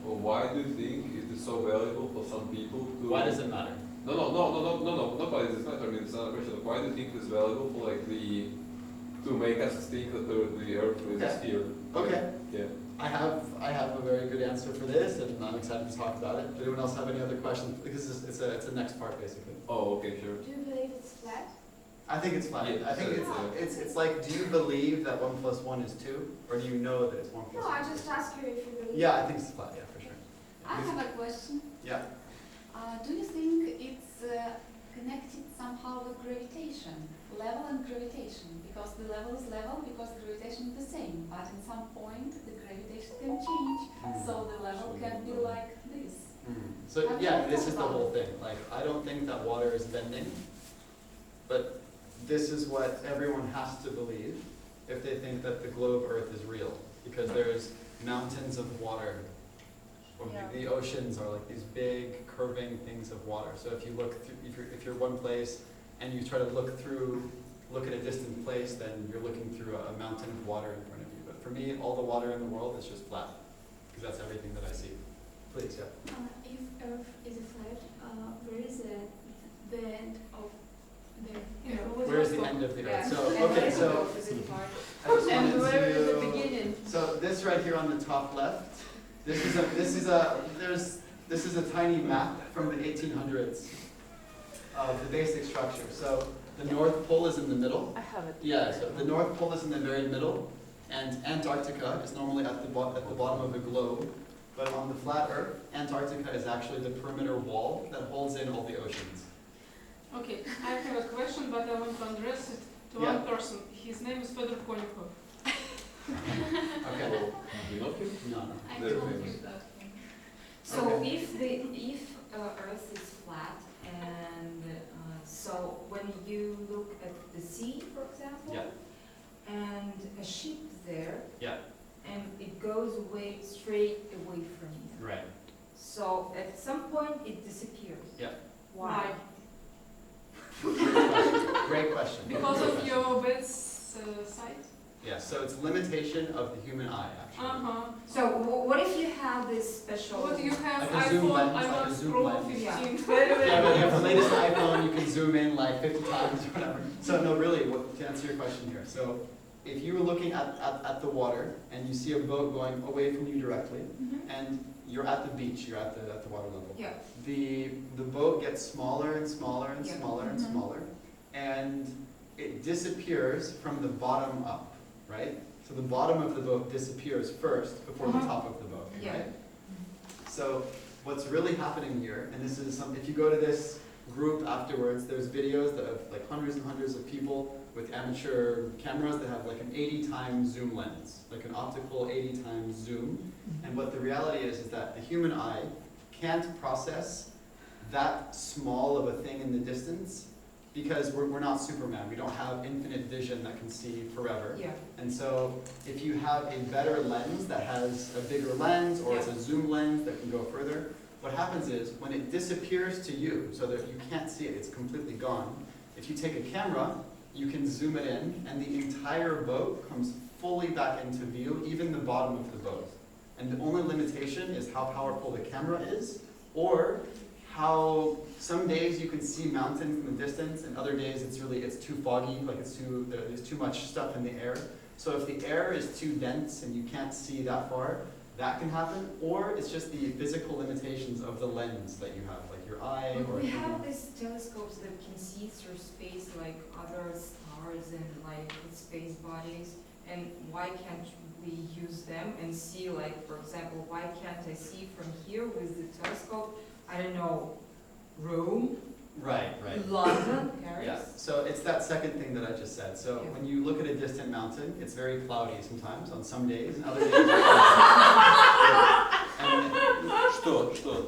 why do you think it is so valuable for some people to? Why does it matter? No, not why does it matter. I mean, it's another question. Why do you think it's valuable for like to make us think that the Earth is a sphere? Okay. Yeah. I have a very good answer for this, and I'm excited to talk about it. Does anyone else have any other questions? Because it's a next part basically. Oh, okay, sure. Do you believe it's flat? I think it's fine. Yeah, I think it's like, do you believe that 1 + 1 is 2, or do you know that it's 1 + 1? No, I just ask you if you believe. Yeah, I think it's flat. Yeah, for sure. I have a question. Yeah. Do you think it's connected somehow with gravitation, level and gravitation? Because the level is level, because gravitation is the same, but in some point the gravitation can change, so the level can be like this. So yeah, this is the whole thing. Like, I don't think that water is bending, but this is what everyone has to believe if they think that the globe Earth is real, because there's mountains of water. Or Yeah. the oceans are like these big curving things of water. So if you look through, if you're one place and you try to look at a distant place, then you're looking through a mountain of water in front of you. But for me, all the water in the world is just flat, because that's everything that I see. Please, yeah. If Earth is flat, where is the end of the Where's the end of the Earth? So, And okay, where is so the opposite part? I just And wanted where is the to. beginning? So this right here on the top left, this is a tiny map from the 1800s of the basic structure. So the North Pole is in the middle. I have it. Yeah, so the North Pole is in the very middle, and Antarctica is normally at the bottom of the globe. But on the flat Earth, Antarctica is actually the perimeter wall that holds in all the oceans. Okay, I have a question, but I want to address it to Yeah. one person. His name is Fedor Kolikov. Okay. Do you know him? No, no. I Very told famous. you that. So Okay. if Earth is flat, and so when you look at the sea, for example, Yeah. and a ship there, Yeah. and it goes straight away from you. Right. So at some point it disappears. Yeah. Why? Great question. Because Great of question. your bed's size? Yeah, so it's limitation of the human eye, actually. Uh-huh. So what if you have this special? What do you have? I can zoom iPhone, lens, I iPhone can zoom Pro lens. 15. Yeah, but you have the latest iPhone, you can zoom in like 50 times or whatever. So no, really, to answer your question here. So if you were looking at the water and you see a boat going away from you directly, and you're at the beach, you're at the water level. Yeah. The boat gets smaller and smaller and Yeah. smaller and smaller, and it disappears from the bottom up, right? So the bottom of the boat disappears first before the top of the boat, Yeah. right? So what's really happening here, and this is if you go to this group afterwards, there's videos of like hundreds and hundreds of people with amateur cameras that have like an 80 times zoom lens, like an optical 80 times zoom. And what the reality is that the human eye can't process that small of a thing in the distance, because we're not Superman. We don't have infinite vision that can see forever. Yeah. And so if you have a better lens that has a bigger lens, or it's a zoom lens that can go further, what happens is when it disappears to you, so that you can't see it, it's completely gone, if you take a camera, you can zoom it in, and the entire boat comes fully back into view, even the bottom of the boat. And the only limitation is how powerful the camera is, or how some days you can see mountains in the distance, and other days it's too foggy, like there's too much stuff in the air. So if the air is too dense and you can't see that far, that can happen, or it's just the physical limitations of the lens that you have, like your eye or. We have these telescopes that can see through space like other stars and like space bodies, and why can't we use them and see, like, for example, why can't I see from here with the telescope, I don't know, Rome, Right. London, Yeah, Paris. so it's that second thing that I just said. So Yeah. when you look at a distant mountain, it's very cloudy sometimes on some days, and other days. Что? So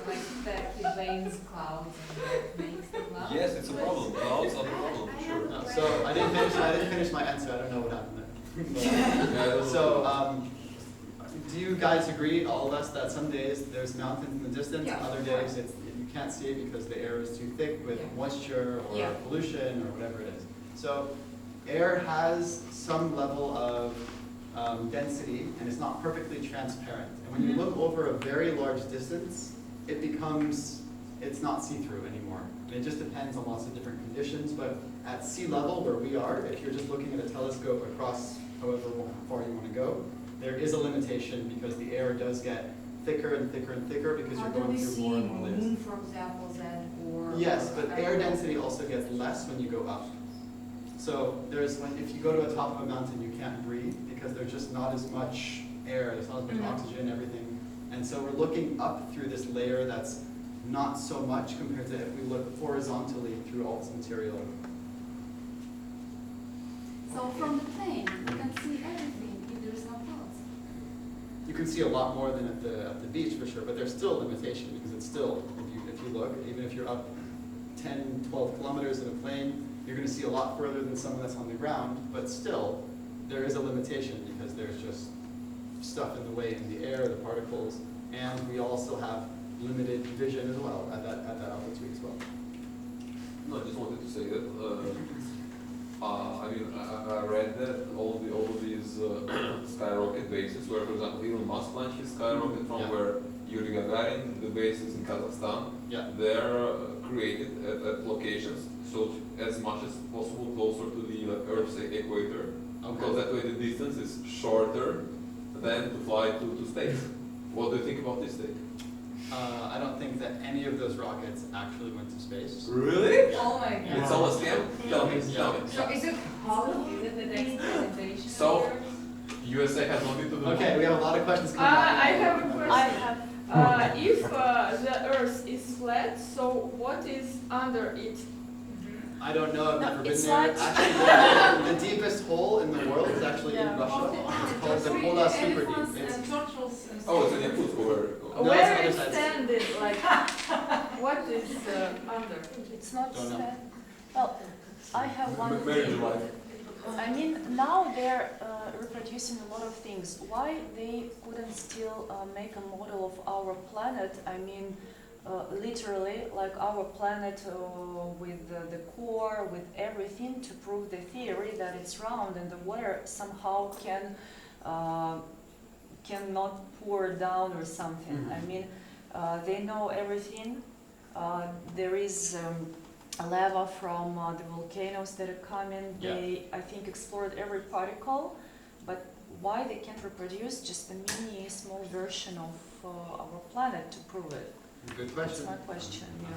like that it rains clouds and that makes the clouds. Yes, it's a problem. Clouds are the problem, for sure. No, so I didn't finish my answer. I don't know what happened there. Yeah, I don't know. So do you guys agree, all of us, that some days there's mountains in the distance, Yeah. and other days you can't see it because the air is too thick with Yeah. moisture or Yeah. pollution or whatever it is. So air has some level of density and it's not perfectly transparent. And when you look over a very large distance, it's not see-through anymore. And it just depends on lots of different conditions, but at sea level where we are, if you're just looking at a telescope across however far you want to go, there is a limitation because the air does get thicker and thicker and thicker because How you're do we going through see more and more layers. moon, for example, then, or? Yes, but air density also gets less when you go up. So if you go to the top of a mountain, you can't breathe because there's just not as much air, there's not as much oxygen, everything. And so we're looking up through this layer that's not so much compared to if we look horizontally through all this material. So from the plane, you can see everything if there is no clouds. You can see a lot more than at the beach for sure, but there's still a limitation because it's still, if you look, even if you're up 10, 12 kilometers in a plane, you're going to see a lot further than someone that's on the ground, but still, there is a limitation because there's just stuff in the way in the air, the particles, and we also have limited vision as well at that altitude as well. No, I just wanted to say that. I read that all of these skyrocket bases, where, for example, Elon Musk launched his skyrocket from Yeah. where Yuri Gagarin, the base is in Kazakhstan. Yeah. They're created at locations so as much as possible closer to the Earth's equator, because that way the distance is shorter than to fly to space. What do you think about this thing? I don't think that any of those rockets actually went to space. Really? Oh my god. It's almost scam? Tell me. So is it Holland? Is it the next presentation? So, USA has nothing to do. Okay, we have a lot of questions coming I up. have a question. I have. If the Earth is flat, so what is under it? I don't know, I've No, never been it's there. like- Actually, the deepest hole in the world is actually in Yeah. Russia. It's called the Polar Super Deep. It's, Oh, it's in Yakutsk where? No, Where it's is other sides. standing? Like, what is under? It's not Don't know. sad. Well, I have one Marriage thing. life. I mean, now they're reproducing a lot of things. Why they couldn't still make a model of our planet? I mean, literally, like our planet with the core, with everything, to prove the theory that it's round and the water somehow cannot pour down or something. Mhm. I mean, they know everything. There is lava from the volcanoes that are coming. Yeah. They, I think, explored every particle, but why they can't reproduce just a mini, small version of our planet to prove it? good That's question. my question. Yeah.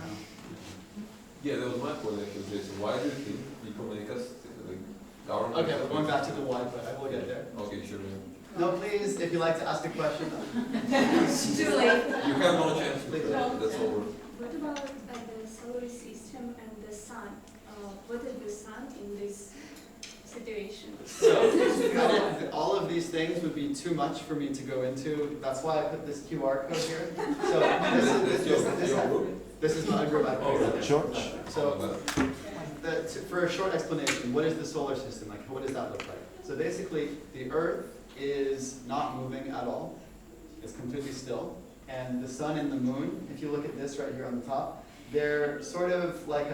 Yeah, that was my point actually, Jason. Why do you think people make us, like, government? Okay, we're going back to the why, but I will get there. Okay, sure. No, please, if you'd like to ask a question. Too late. You have no chance, Please. that's over. What about the solar system and the sun? What is the sun in this situation? So, all of these things would be too much for me to go into. That's why I put this QR code here. So, this is not a group I created. George? So, for a short explanation, what is the solar system? Like, what does that look like? So basically, the Earth is not moving at all. It's completely still. And the sun and the moon, if you look at this right here on the top, they're sort of like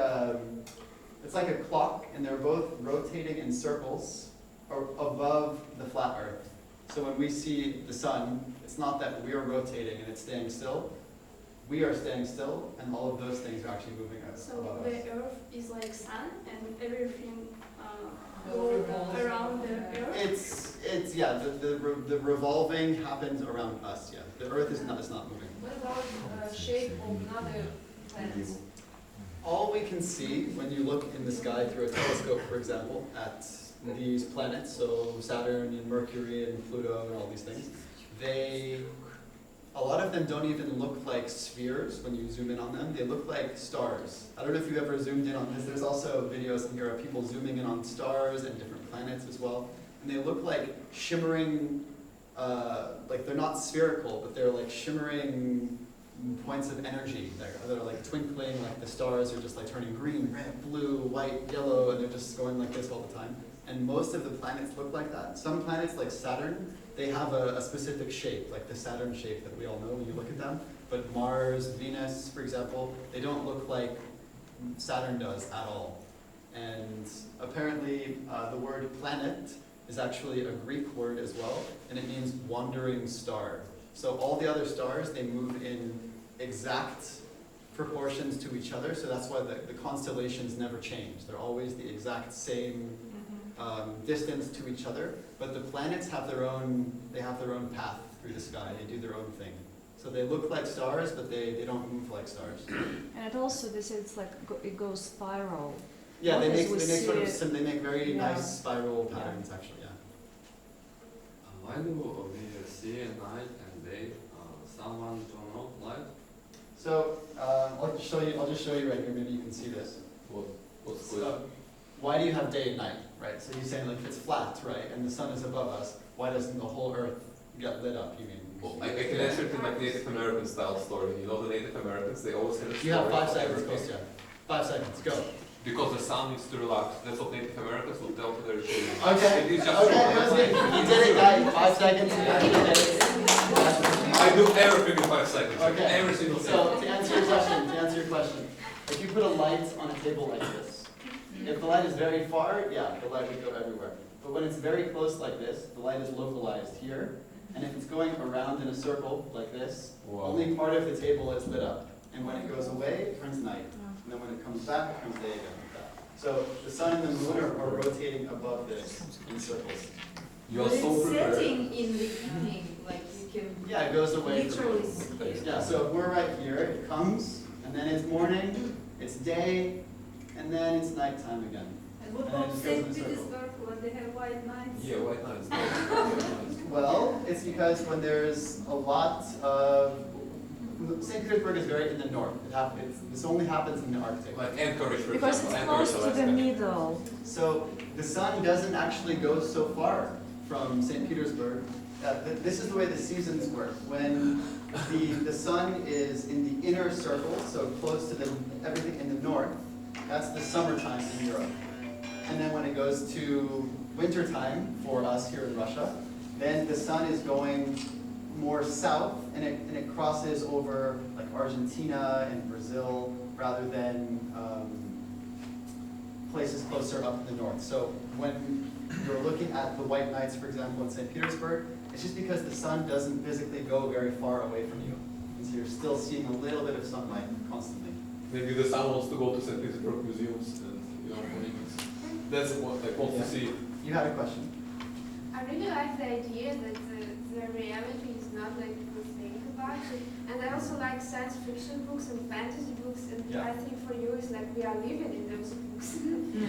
it's like a clock, and they're both rotating in circles above the flat Earth. So when we see the sun, it's not that we're rotating and it's staying still. We are staying still, and all of those things are actually moving above So us. the Earth is like sun and everything goes around the Earth? It's yeah, the revolving happens around us, yeah. The Earth is not moving. What about shape of other planets? All we can see when you look in the sky through a telescope, for example, at these planets, so Saturn and Mercury and Pluto and all these things, a lot of them don't even look like spheres when you zoom in on them. They look like stars. I don't know if you ever zoomed in on this. There's also videos in here of people zooming in on stars and different planets as well. And they look like shimmering, like they're not spherical, but they're like shimmering points of energy. They're like twinkling, like the stars are just like turning green, red, blue, white, yellow, and they're just going like this all the time. And most of the planets look like that. Some planets, like Saturn, they have a specific shape, like the Saturn shape that we all know when you look at them. But Mars, Venus, for example, they don't look like Saturn does at all. And apparently the word planet is actually a Greek word as well, and it means wandering star. So all the other stars, they move in exact proportions to each other, so that's why the constellations never change. They're always the exact same distance to each other, but the planets have their own, they have their own path through the sky. They do their own thing. So they look like stars, but they don't move like stars. And it also, this is like, it goes spiral. Yeah, they make Obviously sort of they make very nice spiral patterns, actually. Yeah. Why do we see night and day? Someone turn off light? So I'll just show you right here. Maybe you can see this. What's So, why do you have day and night, right? So he's saying like if it's flat, right, and the sun is above us, why doesn't the whole Earth get lit up? You mean? Well, I can answer it in like Native American style story. You know the Native Americans, they always had a story. You have 5 for seconds, everything. Kostya. 5 seconds, go. Because the sun needs to relax. That's what Native Americans will tell to their children. Okay. It is just Okay, that was good. You did it, guys. 5 seconds. You actually did it. I do everything in 5 seconds. Okay. Every single thing. So to answer your question, if you put a light on a table like this, if the light is very far, yeah, the light would go everywhere. But when it's very close like this, the light is localized here. And if it's going around in a circle like this, only part of the table is lit up. And when it goes away, it turns night. And then when it comes back, it turns day again like that. So the sun and the moon are rotating above this in circles. You are so It's prepared. setting in the evening, like you can Yeah, it goes away. literally see. Yeah, so if we're right here, it comes, and then it's morning, it's day, and then it's nighttime again. And what And then it about just goes in St. a circle. Petersburg when they have white nights? Yeah, white nights. Well, it's because when there's a lot of, St. Petersburg is very in the north. This only happens in the Arctic. Like Anchorage, for Because example. it's Anchorage, close to the Alaska. middle. So the sun doesn't actually go so far from St. Petersburg. This is the way the seasons work. When the sun is in the inner circle, so close to everything in the north, that's the summertime in Europe. And then when it goes to wintertime for us here in Russia, then the sun is going more south, and it crosses over like Argentina and Brazil rather than places closer up in the north. So when you're looking at the white nights, for example, in St. Petersburg, it's just because the sun doesn't physically go very far away from you. And so you're still seeing a little bit of sunlight constantly. Maybe the sun wants to go to St. Petersburg museums and, you know, that's what I want to see. You had a question? I really like the idea that the reality is not like people think about it. And I also like science fiction books and fantasy books, and Yeah. I think for you it's like we are living in those books.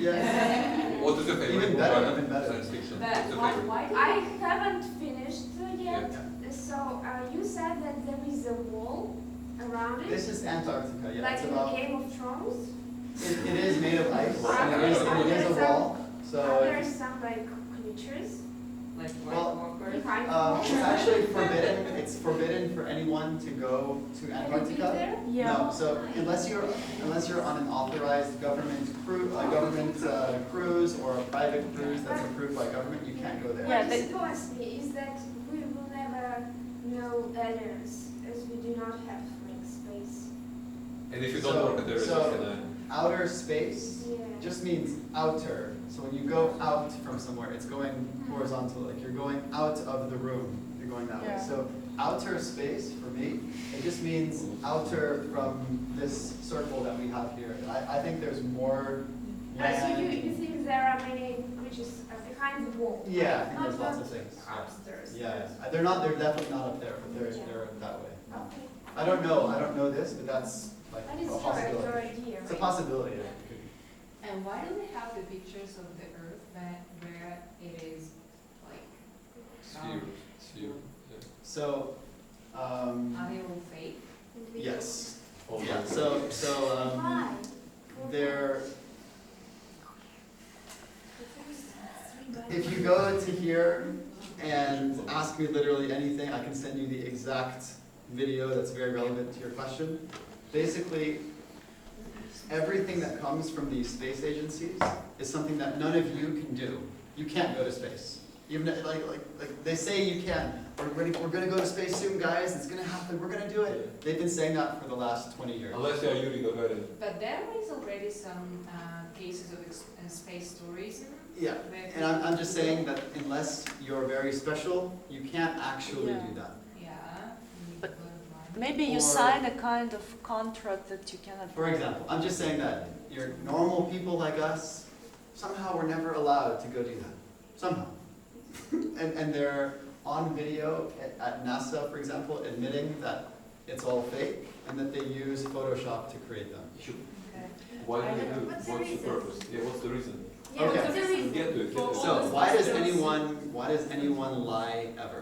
Yes. What is your favorite Even book, better, Anna? even better. Science fiction. But What's your why, favorite? why do I haven't finished yet. Yeah. So you said that there is a wall around it, This is Antarctica, yeah. like It's in about, Game of Thrones. it is made of ice. Are It is a wall. Are So there some like creatures like Well, white walkers? behind the wall? it's actually forbidden. It's forbidden for anyone to go to Can you be Antarctica. there? Yeah. No, so unless you're on an authorized government cruise or a private cruise that's approved by government, you can't go there. Yeah, What they- disappoints me is that we will never know aliens, as we do not have like space. And if you don't work at the restaurant, Outer space Yeah. just means outer. So when you go out from somewhere, it's going horizontal, like you're going out of the room, you're going that way. Yeah. So outer space, for me, it just means outer from this circle that we have here. I think there's more So land. you think there are many creatures behind the wall? Yeah, I think Not there's lots the of things. Yeah. Upstairs. Yeah, they're definitely not up there, but they're that way. Okay. I don't know this, but that's like That is a your possibility. idea, It's a right? possibility, yeah. And why do we have the pictures of the Earth where it is like sphere. Yeah. So Are they all fake? Yes. Oh, Yeah. So Why? they're. If you go to here and ask me literally anything, I can send you the exact video that's very relevant to your question. Basically, everything that comes from these space agencies is something that none of you can do. You can't go to space. Even like they say you can. We're gonna go to space soon, guys. It's gonna happen. We're gonna do it. They've been saying that for the last 20 years. Unless you're Yuri Gagarin. But there is already some cases of space tourism. Yeah, and I'm just saying that unless you're very special, you can't actually do that. Yeah. But maybe you Or- sign a kind of contract that you cannot. For example, I'm just saying that you're normal people like us, somehow we're never allowed to go do that. Somehow. and they're on video at NASA, for example, admitting that it's all fake and that they use Photoshop to create them. Why do they do it? What's the purpose? Yeah, what's the reason? Yeah, Okay. what's the reason? Get to it. So why does anyone lie ever?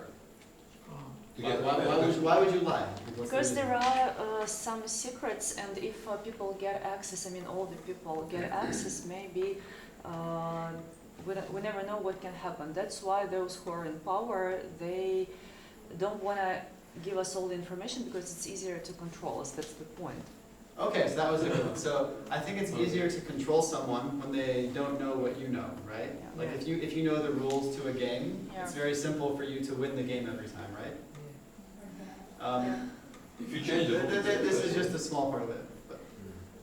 Why would you lie? What's the Because reason? there are some secrets, and if people get access, I mean, all the people get access, maybe we never know what can happen. That's why those who are in power, they don't want to give us all the information because it's easier to control us. That's the point. Okay, so that was a good one. So I think it's easier to control someone when they don't know what you know, right? Yeah. Like if you know the rules to a game, Yeah. it's very simple for you to win the game every time, right? If you change it. This is just a small part of it. But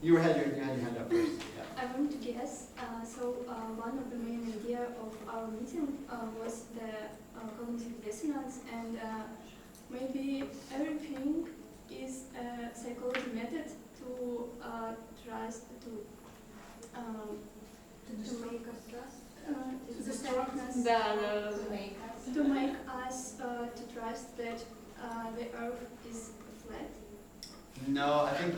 you had your hand up first. Yeah. I want to guess. One of the main idea of our meeting was the cognitive dissonance, and maybe everything is a psychology method to trust to make us trust to distractness to make us to trust that the Earth is flat. No, I think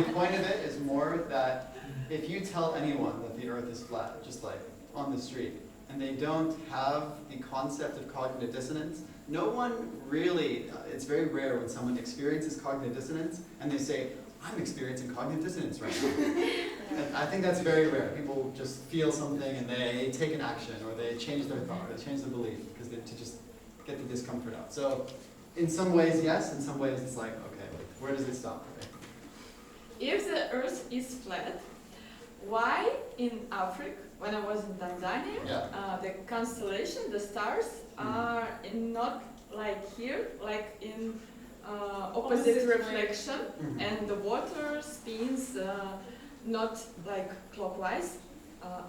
the point of it is more that if you tell anyone that the Earth is flat, just like on the street, and they don't have the concept of cognitive dissonance, no one really, it's very rare when someone experiences cognitive dissonance and they say, I'm experiencing cognitive dissonance right now. And I think that's very rare. People just feel something and they take an action, or they change their thought, or they change their belief, because to just get the discomfort out. So in some ways, yes, in some ways it's like, okay, where does it stop? Right? If the Earth is flat, why in Africa, when I was in Tanzania, the constellation, the stars are not like here, like in opposite reflection, and the water spins not like clockwise,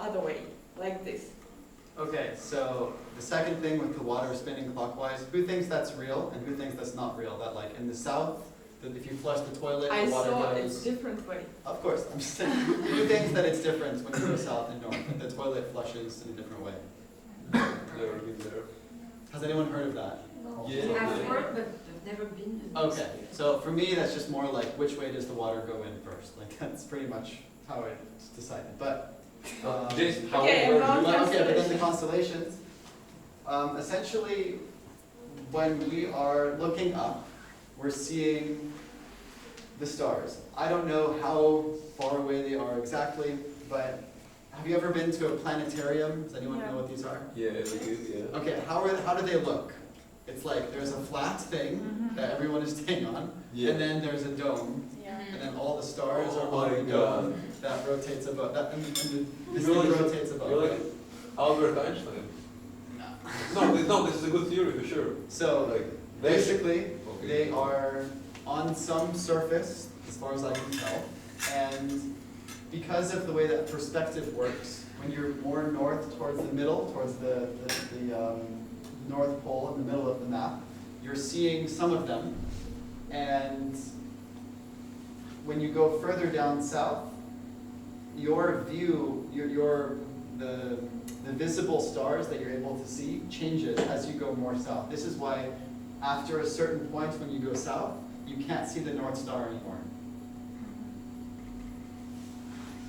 other way, like this. Okay, so the second thing with the water spinning clockwise, who thinks that's real and who thinks that's not real? That like in the south, that if you flush the toilet, I the water saw goes... it's different way. Of course, I'm just saying, who thinks that it's different when you go south and north, that the toilet flushes in a different way? Never been there. Has anyone heard of that? Yeah. I've heard, but I've never been. Okay, so for me, that's just more like which way does the water go in first? Like that's pretty much how it's decided. But Jason, Okay, okay, but then the constellations. Essentially, when we are looking up, we're seeing the stars. I don't know how far away they are exactly, but have you ever been to a planetarium? Does anyone know what these are? Yeah, yeah. Okay, how do they look? It's like there's a flat thing that everyone is staying on, and then there's a dome, and then all the stars are on the dome that rotates above. And this thing rotates above. You're like Albert Einstein. No, this is a good theory for sure. So like basically, they are on some surface, as far as I can tell, and because of the way that perspective works, when you're more north towards the middle, towards the North Pole in the middle of the map, you're seeing some of them, and when you go further down south, your view, the visible stars that you're able to see changes as you go more south. This is why after a certain point when you go south, you can't see the North Star anymore.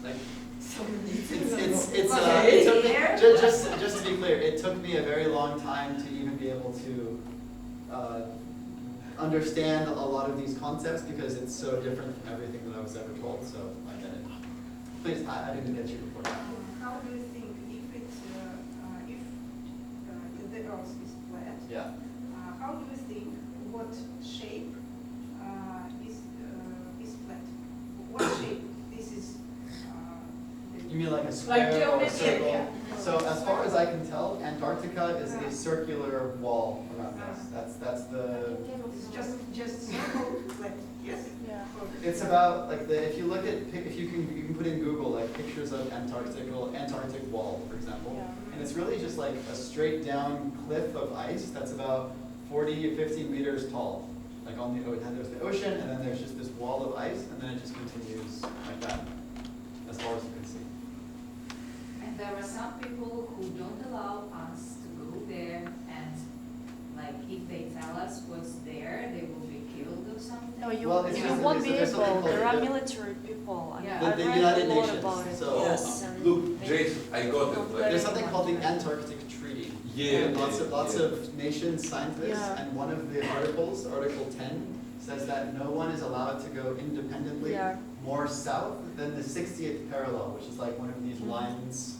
Like, just to be clear, it took me a very long time to even be able to understand a lot of these concepts because it's so different from everything that I was ever told, so I get it. Please, I didn't get you before. How do you think if the Earth is flat? Yeah. How do you think what shape is flat? What shape this is? You mean like a square or a circle? Yeah. So as far as I can tell, Antarctica is a circular wall around us. That's the. It's just circle flat. Yes. Yeah. It's about like if you look at if you can put in Google like pictures of Antarctic wall, for example, and it's really just like a straight down cliff of ice that's about 40 or 50 meters tall. Like on the there's the ocean, and then there's just this wall of ice, and then it just continues like that as far as you can see. And there are some people who don't allow us to go there, and like if they tell us what's there, they will be killed or something. No, you, Well, it's you just- won't be there's something able. called There are the- military people. I mean, Yeah. The I've read United a lot Nations, about it. so- Yes. and Look, they- Jason, I got it. Like, There's something called the Antarctic Treaty. Yeah, And lots of nations signed this, Yeah. and one of the articles, Article 10, says that no one is allowed to go independently Yeah. more south than the 60th parallel, which is like one of these lines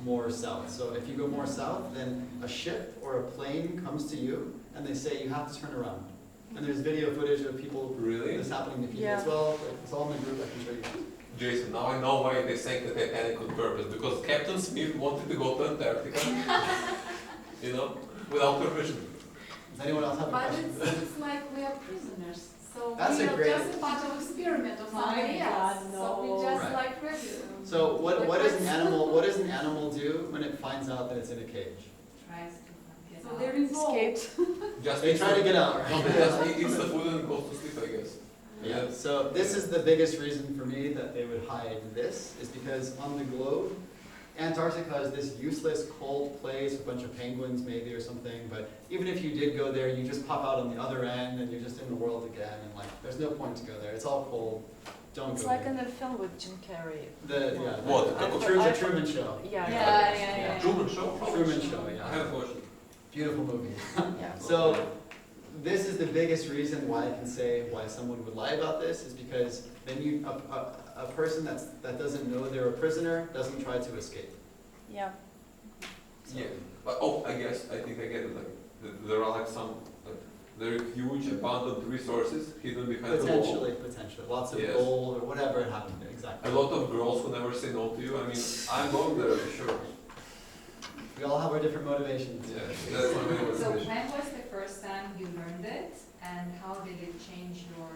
more south. So if you go more south, then a ship or a plane comes to you, and they say you have to turn around. And there's video footage of people, Really? this happening to people Yeah. as well. It's all in the group, I can show you. Jason, now I know why they sank the Titanic on purpose, because Captain Smith wanted to go to Antarctica, you know, without permission. Does anyone else have a But question? it seems like we are prisoners. So That's we a are great- just a part of experiment of My somebody else. God, So we no. just Right. like regular. So what does an animal do when it finds out that it's in a cage? Tries to get So out. they're involved. Escaped. Just They try to get out, No, right? they just eats the food and goes to sleep, I guess. Yeah, so this is the biggest reason for me that they would hide this, is because on the globe, Antarctica is this useless cold place, a bunch of penguins maybe or something, but even if you did go there, you just pop out on the other end and you're just in the world again, and like, there's no point to go there, it's all cold, don't It's go like there. in a film with Jim Carrey. What? The Truman Show. Yeah. Truman Show? Truman Show, I yeah. haven't watched it. Beautiful movie. Yeah. So, this is the biggest reason why I can say why someone would lie about this, is because then a person that doesn't know they're a prisoner doesn't try to escape. Yeah. Yeah, but I guess, I think I get it, like, there are like some, like, there are huge abundant resources hidden behind the wall. Potentially. Lots of Yes. gold or whatever it happened there, A exactly. lot of girls who never say no to you, I mean, I'm going there for sure. We all have our different motivations. Yeah, that's my main So motivation. when was the first time you learned it, and how did it change your,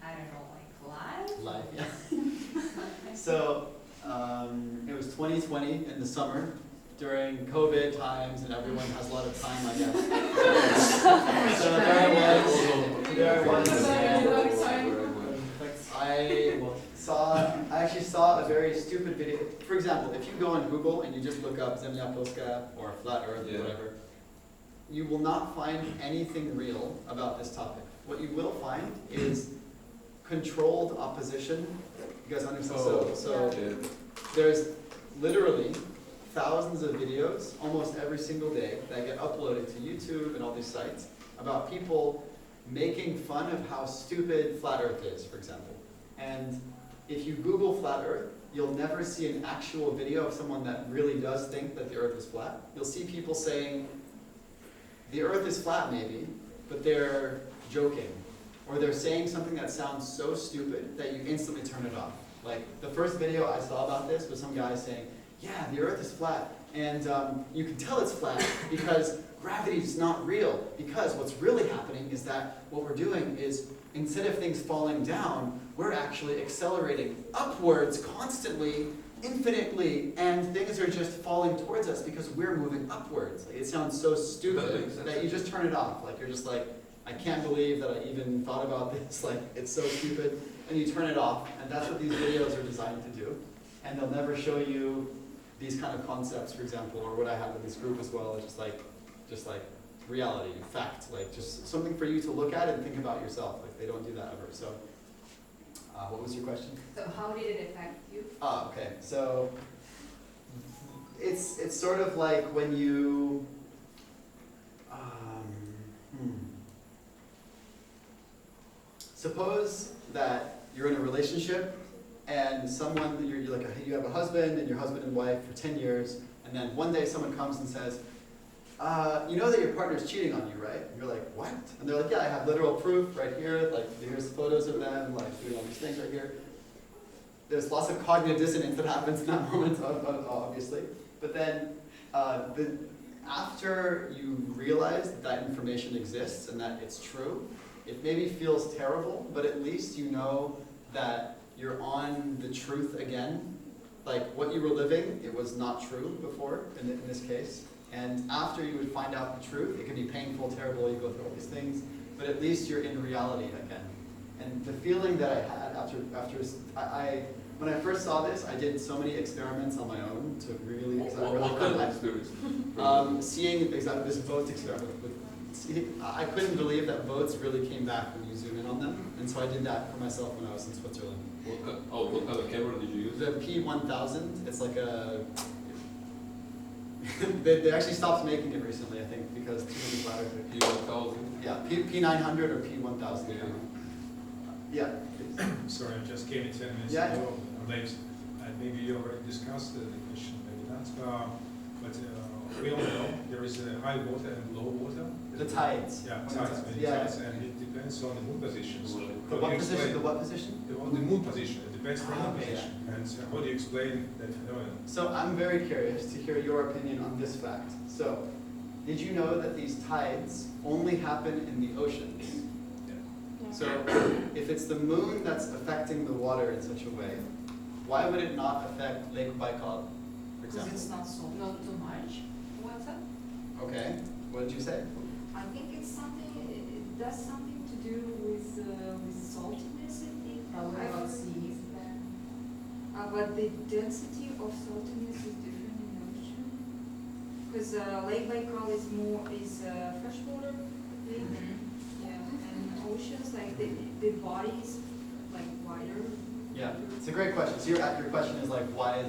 I don't know, like life? Life, yeah. So, it was 2020 in the summer, during COVID times, and everyone has a lot of time, I guess. So there I was, I actually saw a very stupid video. For example, if you go on Google and you just look up Zemlya Plska or Flat Earth or whatever, you will not find anything real about this topic. What you will find is controlled opposition. You guys understand? So there's literally thousands of videos almost every single day that get uploaded to YouTube and all these sites about people making fun of how stupid Flat Earth is, for example. And if you Google Flat Earth, you'll never see an actual video of someone that really does think that the Earth is flat. You'll see people saying, the Earth is flat maybe, but they're joking. Or they're saying something that sounds so stupid that you instantly turn it off. Like, the first video I saw about this was some guy saying, yeah, the Earth is flat, and you can tell it's flat because gravity is not real. Because what's really happening is that what we're doing is, instead of things falling down, we're actually accelerating upwards constantly, infinitely, and things are just falling towards us because we're moving upwards. Like, it sounds so stupid that you just turn it off. Like, you're just like, I can't believe that I even thought about this. Like, it's so stupid. And you turn it off, and that's what these videos are designed to do. And they'll never show you these kind of concepts, for example, or what I have in this group as well, is just like reality, fact, like just something for you to look at and think about yourself. Like, they don't do that ever. So, what was your question? So how did it affect you? Okay. So, it's sort of like when you, Suppose that you're in a relationship and someone, you have a husband and your husband and wife for 10 years, and then one day someone comes and says, you know that your partner's cheating on you, right? And you're like, what? And they're like, yeah, I have literal proof right here, like here's photos of them, like doing all these things right here. There's lots of cognitive dissonance that happens in that moment, obviously. But then after you realize that that information exists and that it's true, it maybe feels terrible, but at least you know that you're on the truth again. Like what you were living, it was not true before in this case. And after you would find out the truth, it could be painful, terrible, you go through all these things, but at least you're in reality again. And the feeling that I had when I first saw this, I did so many experiments on my own to really. What kind of experiments? Seeing exactly this vote experiment. I couldn't believe that votes really came back when you zoom in on them, and so I did that for myself when I was in Switzerland. What kind of camera did you use? The P1000. It's like a. they actually stopped making it recently, I think, because too many flowers. P1000. Yeah, P900 or P1000. Yeah. Sorry, I just came in 10 minutes Yeah. ago. Late. Maybe you already discussed the question, maybe not. But we all know there is a high water and low water. The tides. Yeah, tides. And it depends on the moon position. So the what position? The what position? The moon position. It depends on the moon position. And so how do you explain that phenomenon? So I'm very curious to hear your opinion on this fact. So, did you know that these tides only happen in the oceans? Yeah. So, if it's the moon that's affecting the water in such a way, why would it not affect Lake Baikal, for example? Because it's not too much water. Okay. What did you say? I think it's something. It does something to do with saltiness. I think. But the density of saltiness is different in the ocean. Because Lake Baikal is freshwater lake. Yeah, and oceans like the body is like wider. Yeah, it's a great question. So your question is like, why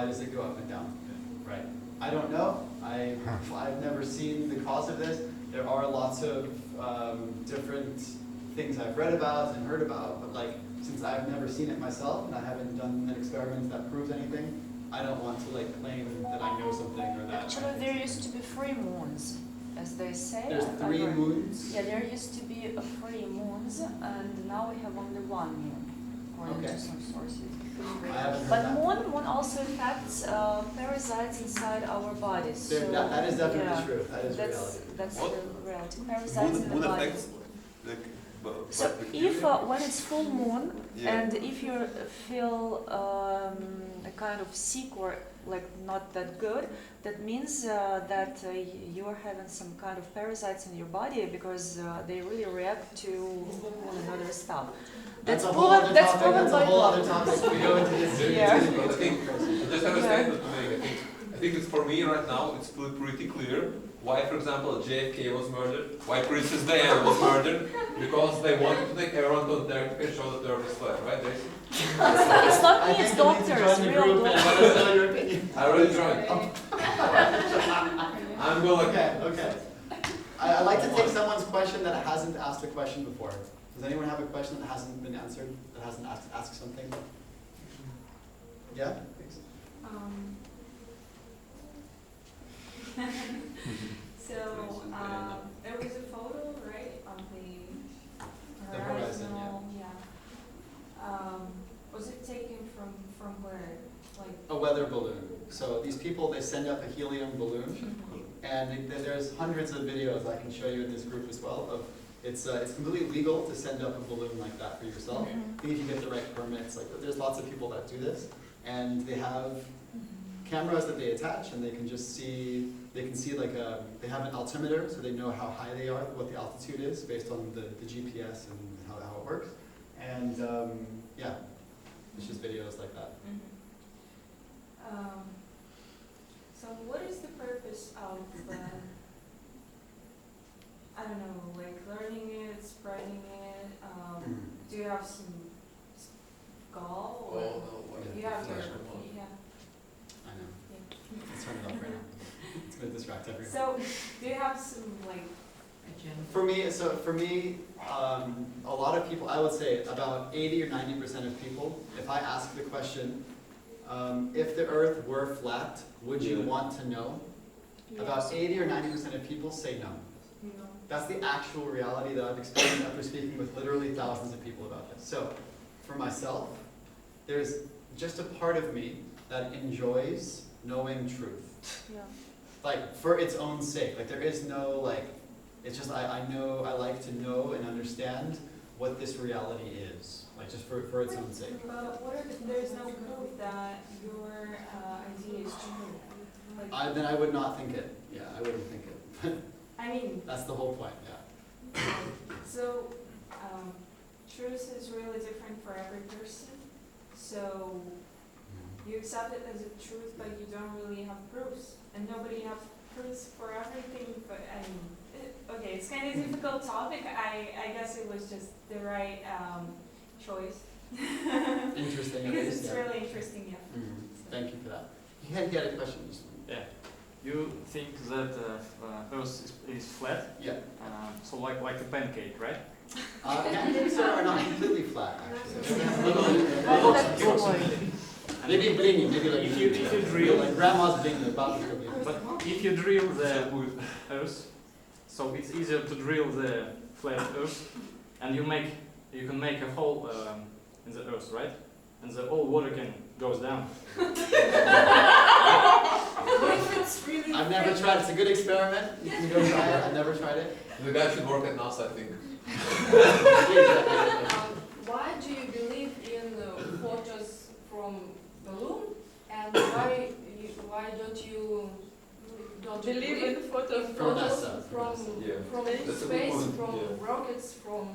does it go up and down? Right. I don't know. I've never seen the cause of this. There are lots of different things I've read about and heard about, but like since I've never seen it myself and I haven't done an experiment that proves anything, I don't want to like claim that I know something or that. Actually, there used to be 3 moons, as they say. There's 3 moons? Yeah, there used to be 3 moons, and now we have only 1 moon. According to some sources. But moon also affects parasites inside our bodies. So that is definitely true. That is reality. That's the reality. Parasites in the body. Affects, So if when it's full moon and if you feel a kind of sick or like not that good, that means that you are having some kind of parasites in your body because they really react to one another stuff. That's a whole other topic. That's a whole other topic. We go into this. I just have a statement to make. I think it's for me right now. It's pretty clear why, for example, JFK was murdered. Why Princess Diana was murdered? Because they wanted to take everyone to Antarctica and show that the Earth is flat, right? It's not me. It's doctors. Real doctors. I already joined. I'm going. Okay. I'd like to take someone's question that hasn't asked a question before. Does anyone have a question that hasn't been answered? That hasn't asked something? Yeah? So there was a photo, right, on the horizon, yeah. Was it taken from where? Like a weather balloon. So these people, they send up a helium balloon, and there's hundreds of videos I can show you in this group as well of. It's completely legal to send up a balloon like that for yourself. I think if you get the right permits, like there's lots of people that do this, and they have cameras that they attach, and they can just see. They can see like they have an altimeter, so they know how high they are, what the altitude is based on the GPS and how it works. And yeah, it's just videos like that. So what is the purpose of I don't know, like learning it, spreading it? Do you have some goal? Or you have your, I know. Let's turn it off right now. It's going to distract everyone. So do you have some like For me, a lot of people, I would say about 80 or 90% of people, if I ask the question, if the Earth were flat, would you want to know? About 80 or 90% of people say no. That's the actual reality that I've experienced after speaking with literally thousands of people about this. So, for myself, there's just a part of me that enjoys knowing truth. Yeah. Like, for its own sake. Like, there is no, like, it's just, I know, I like to know and understand what this reality is. Like, just for its own sake. But what if there's no proof that your idea is true? Like, Then I would not think it. Yeah, I wouldn't think it. I mean, That's the whole point, yeah. so truth is really different for every person. So you accept it as a truth, but you don't really have proofs, and nobody has proofs for everything. But I mean, okay, it's kind of a difficult topic. I guess it was just the right choice. Interesting. Because it's really interesting, yeah. Thank you for that. You had a question. Yeah. You think that Earth is flat? Yeah. So like a pancake, right? Pancakes are not completely flat, actually. Maybe blinging, maybe like if you drill, like grandma's blinging, about but if you drill the Earth, so it's easier to drill the flat Earth, and you can make a hole in the Earth, right? And the all water can goes down. I've never tried. It's a good experiment. You can go try it. I've never tried it. The guy should work at NASA, I think. Why do you believe in photos from balloon, and why don't you believe in photos from NASA? From space, from rockets, from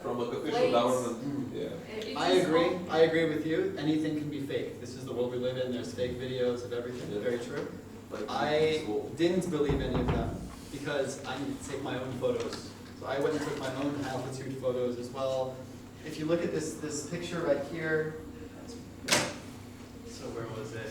from an official government, yeah. I agree with you. Anything can be fake. This is the world we live in. There's fake videos of everything. Yeah. Very true. I didn't believe any of them because I need to take my own photos. So I went and took my own altitude photos as well. If you look at this picture right here, so where was it?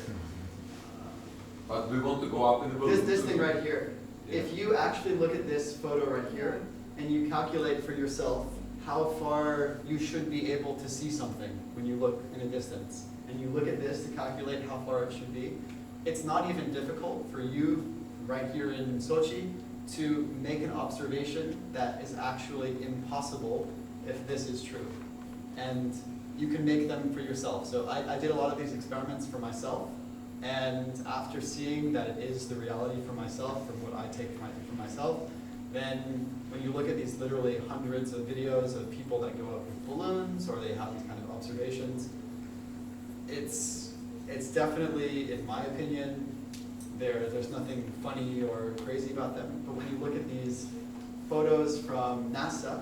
But we want to go up in the balloon. This thing right here. Yeah. If you actually look at this photo right here and you calculate for yourself how far you should be able to see something when you look in a distance, and you look at this to calculate how far it should be, it's not even difficult for you right here in Sochi to make an observation that is actually impossible if this is true. And you can make them for yourself. So I did a lot of these experiments for myself, and after seeing that it is the reality for myself, from what I take from myself, then when you look at these literally hundreds of videos of people that go up with balloons or they have these kind of observations, it's definitely, in my opinion, there's nothing funny or crazy about them. But when you look at these photos from NASA,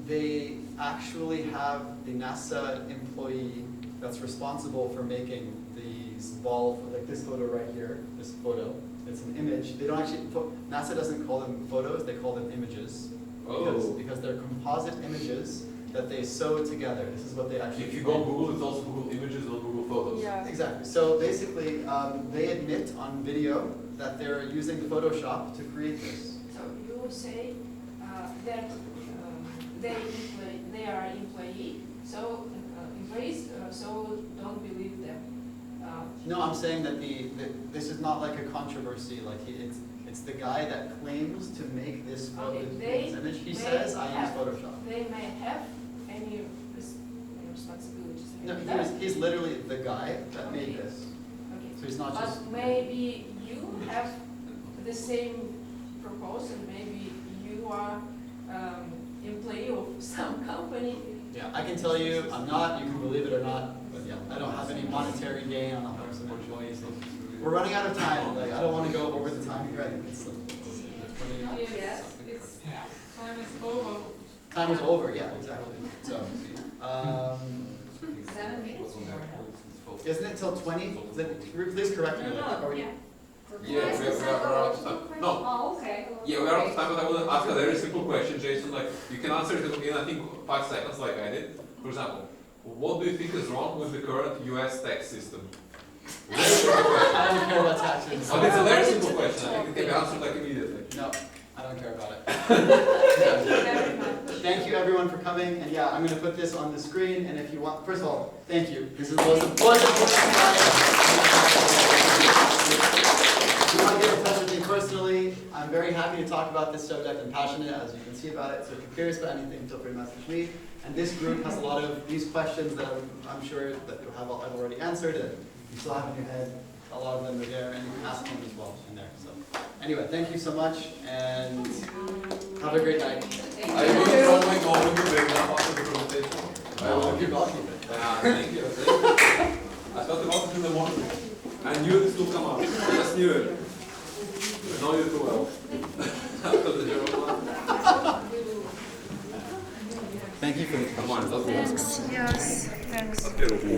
they actually have the NASA employee that's responsible for making these like this photo right here, this photo. It's an image. They don't actually, NASA doesn't call them photos, they call them images. Because they're composite images that they sew together. This is what they actually If you go on Google, it's also Google Images, not Google Photos. Yeah. Exactly. So basically, they admit on video that they're using Photoshop to create this. So you say that they are employee, so employees, so don't believe them. No, I'm saying that this is not like a controversy. Like it's the guy that claims to make this photo, this image. He says I use Photoshop. They may have any responsibilities. No, he's literally the guy that made this. Okay. So he's not but just. Maybe you have the same proposal. Maybe you are employee of some company. Yeah, I can tell you, I'm not. You can believe it or not. But yeah, I don't have any monetary gain on the parts of employees. We're running out of time. Like I don't want to go over the time here. I think it's 20. Yes, it's time is over. Time is over. Yeah, exactly. So, 7 minutes. isn't it till 20? Please correct me. Yeah, we are out of time. No. Oh, okay. Yeah, we are out of time, but I want to ask a very simple question, Jason. Like, you can answer it in, I think, 5 seconds, like I did. For example, what do you think is wrong with the current US tax system? I don't care about taxes. But it's a very simple question. I think it can be answered like immediately. don't care about it. Thank you very much. Thank you everyone for coming, and yeah, I'm going to put this on the screen, and if you want, first of all, thank you. This is the most important If you want to get in touch with me personally, I'm very happy to talk about this subject. I'm passionate, as you can see about it, so if you're curious about anything, feel free to message me. And this group has a lot of these questions that I'm sure that I've already answered, and you still have in your head. A lot of them are there, and you can ask them as well in there. So, anyway, thank you so much, and have a great night. I will probably go to the bed now after the presentation. I will keep walking. Thank you. I thought about it in the morning. I knew this would come up. I just knew it. I know you too well. After the job. Thank you for the Come on, that's Thanks. Yes. Thanks. Okay.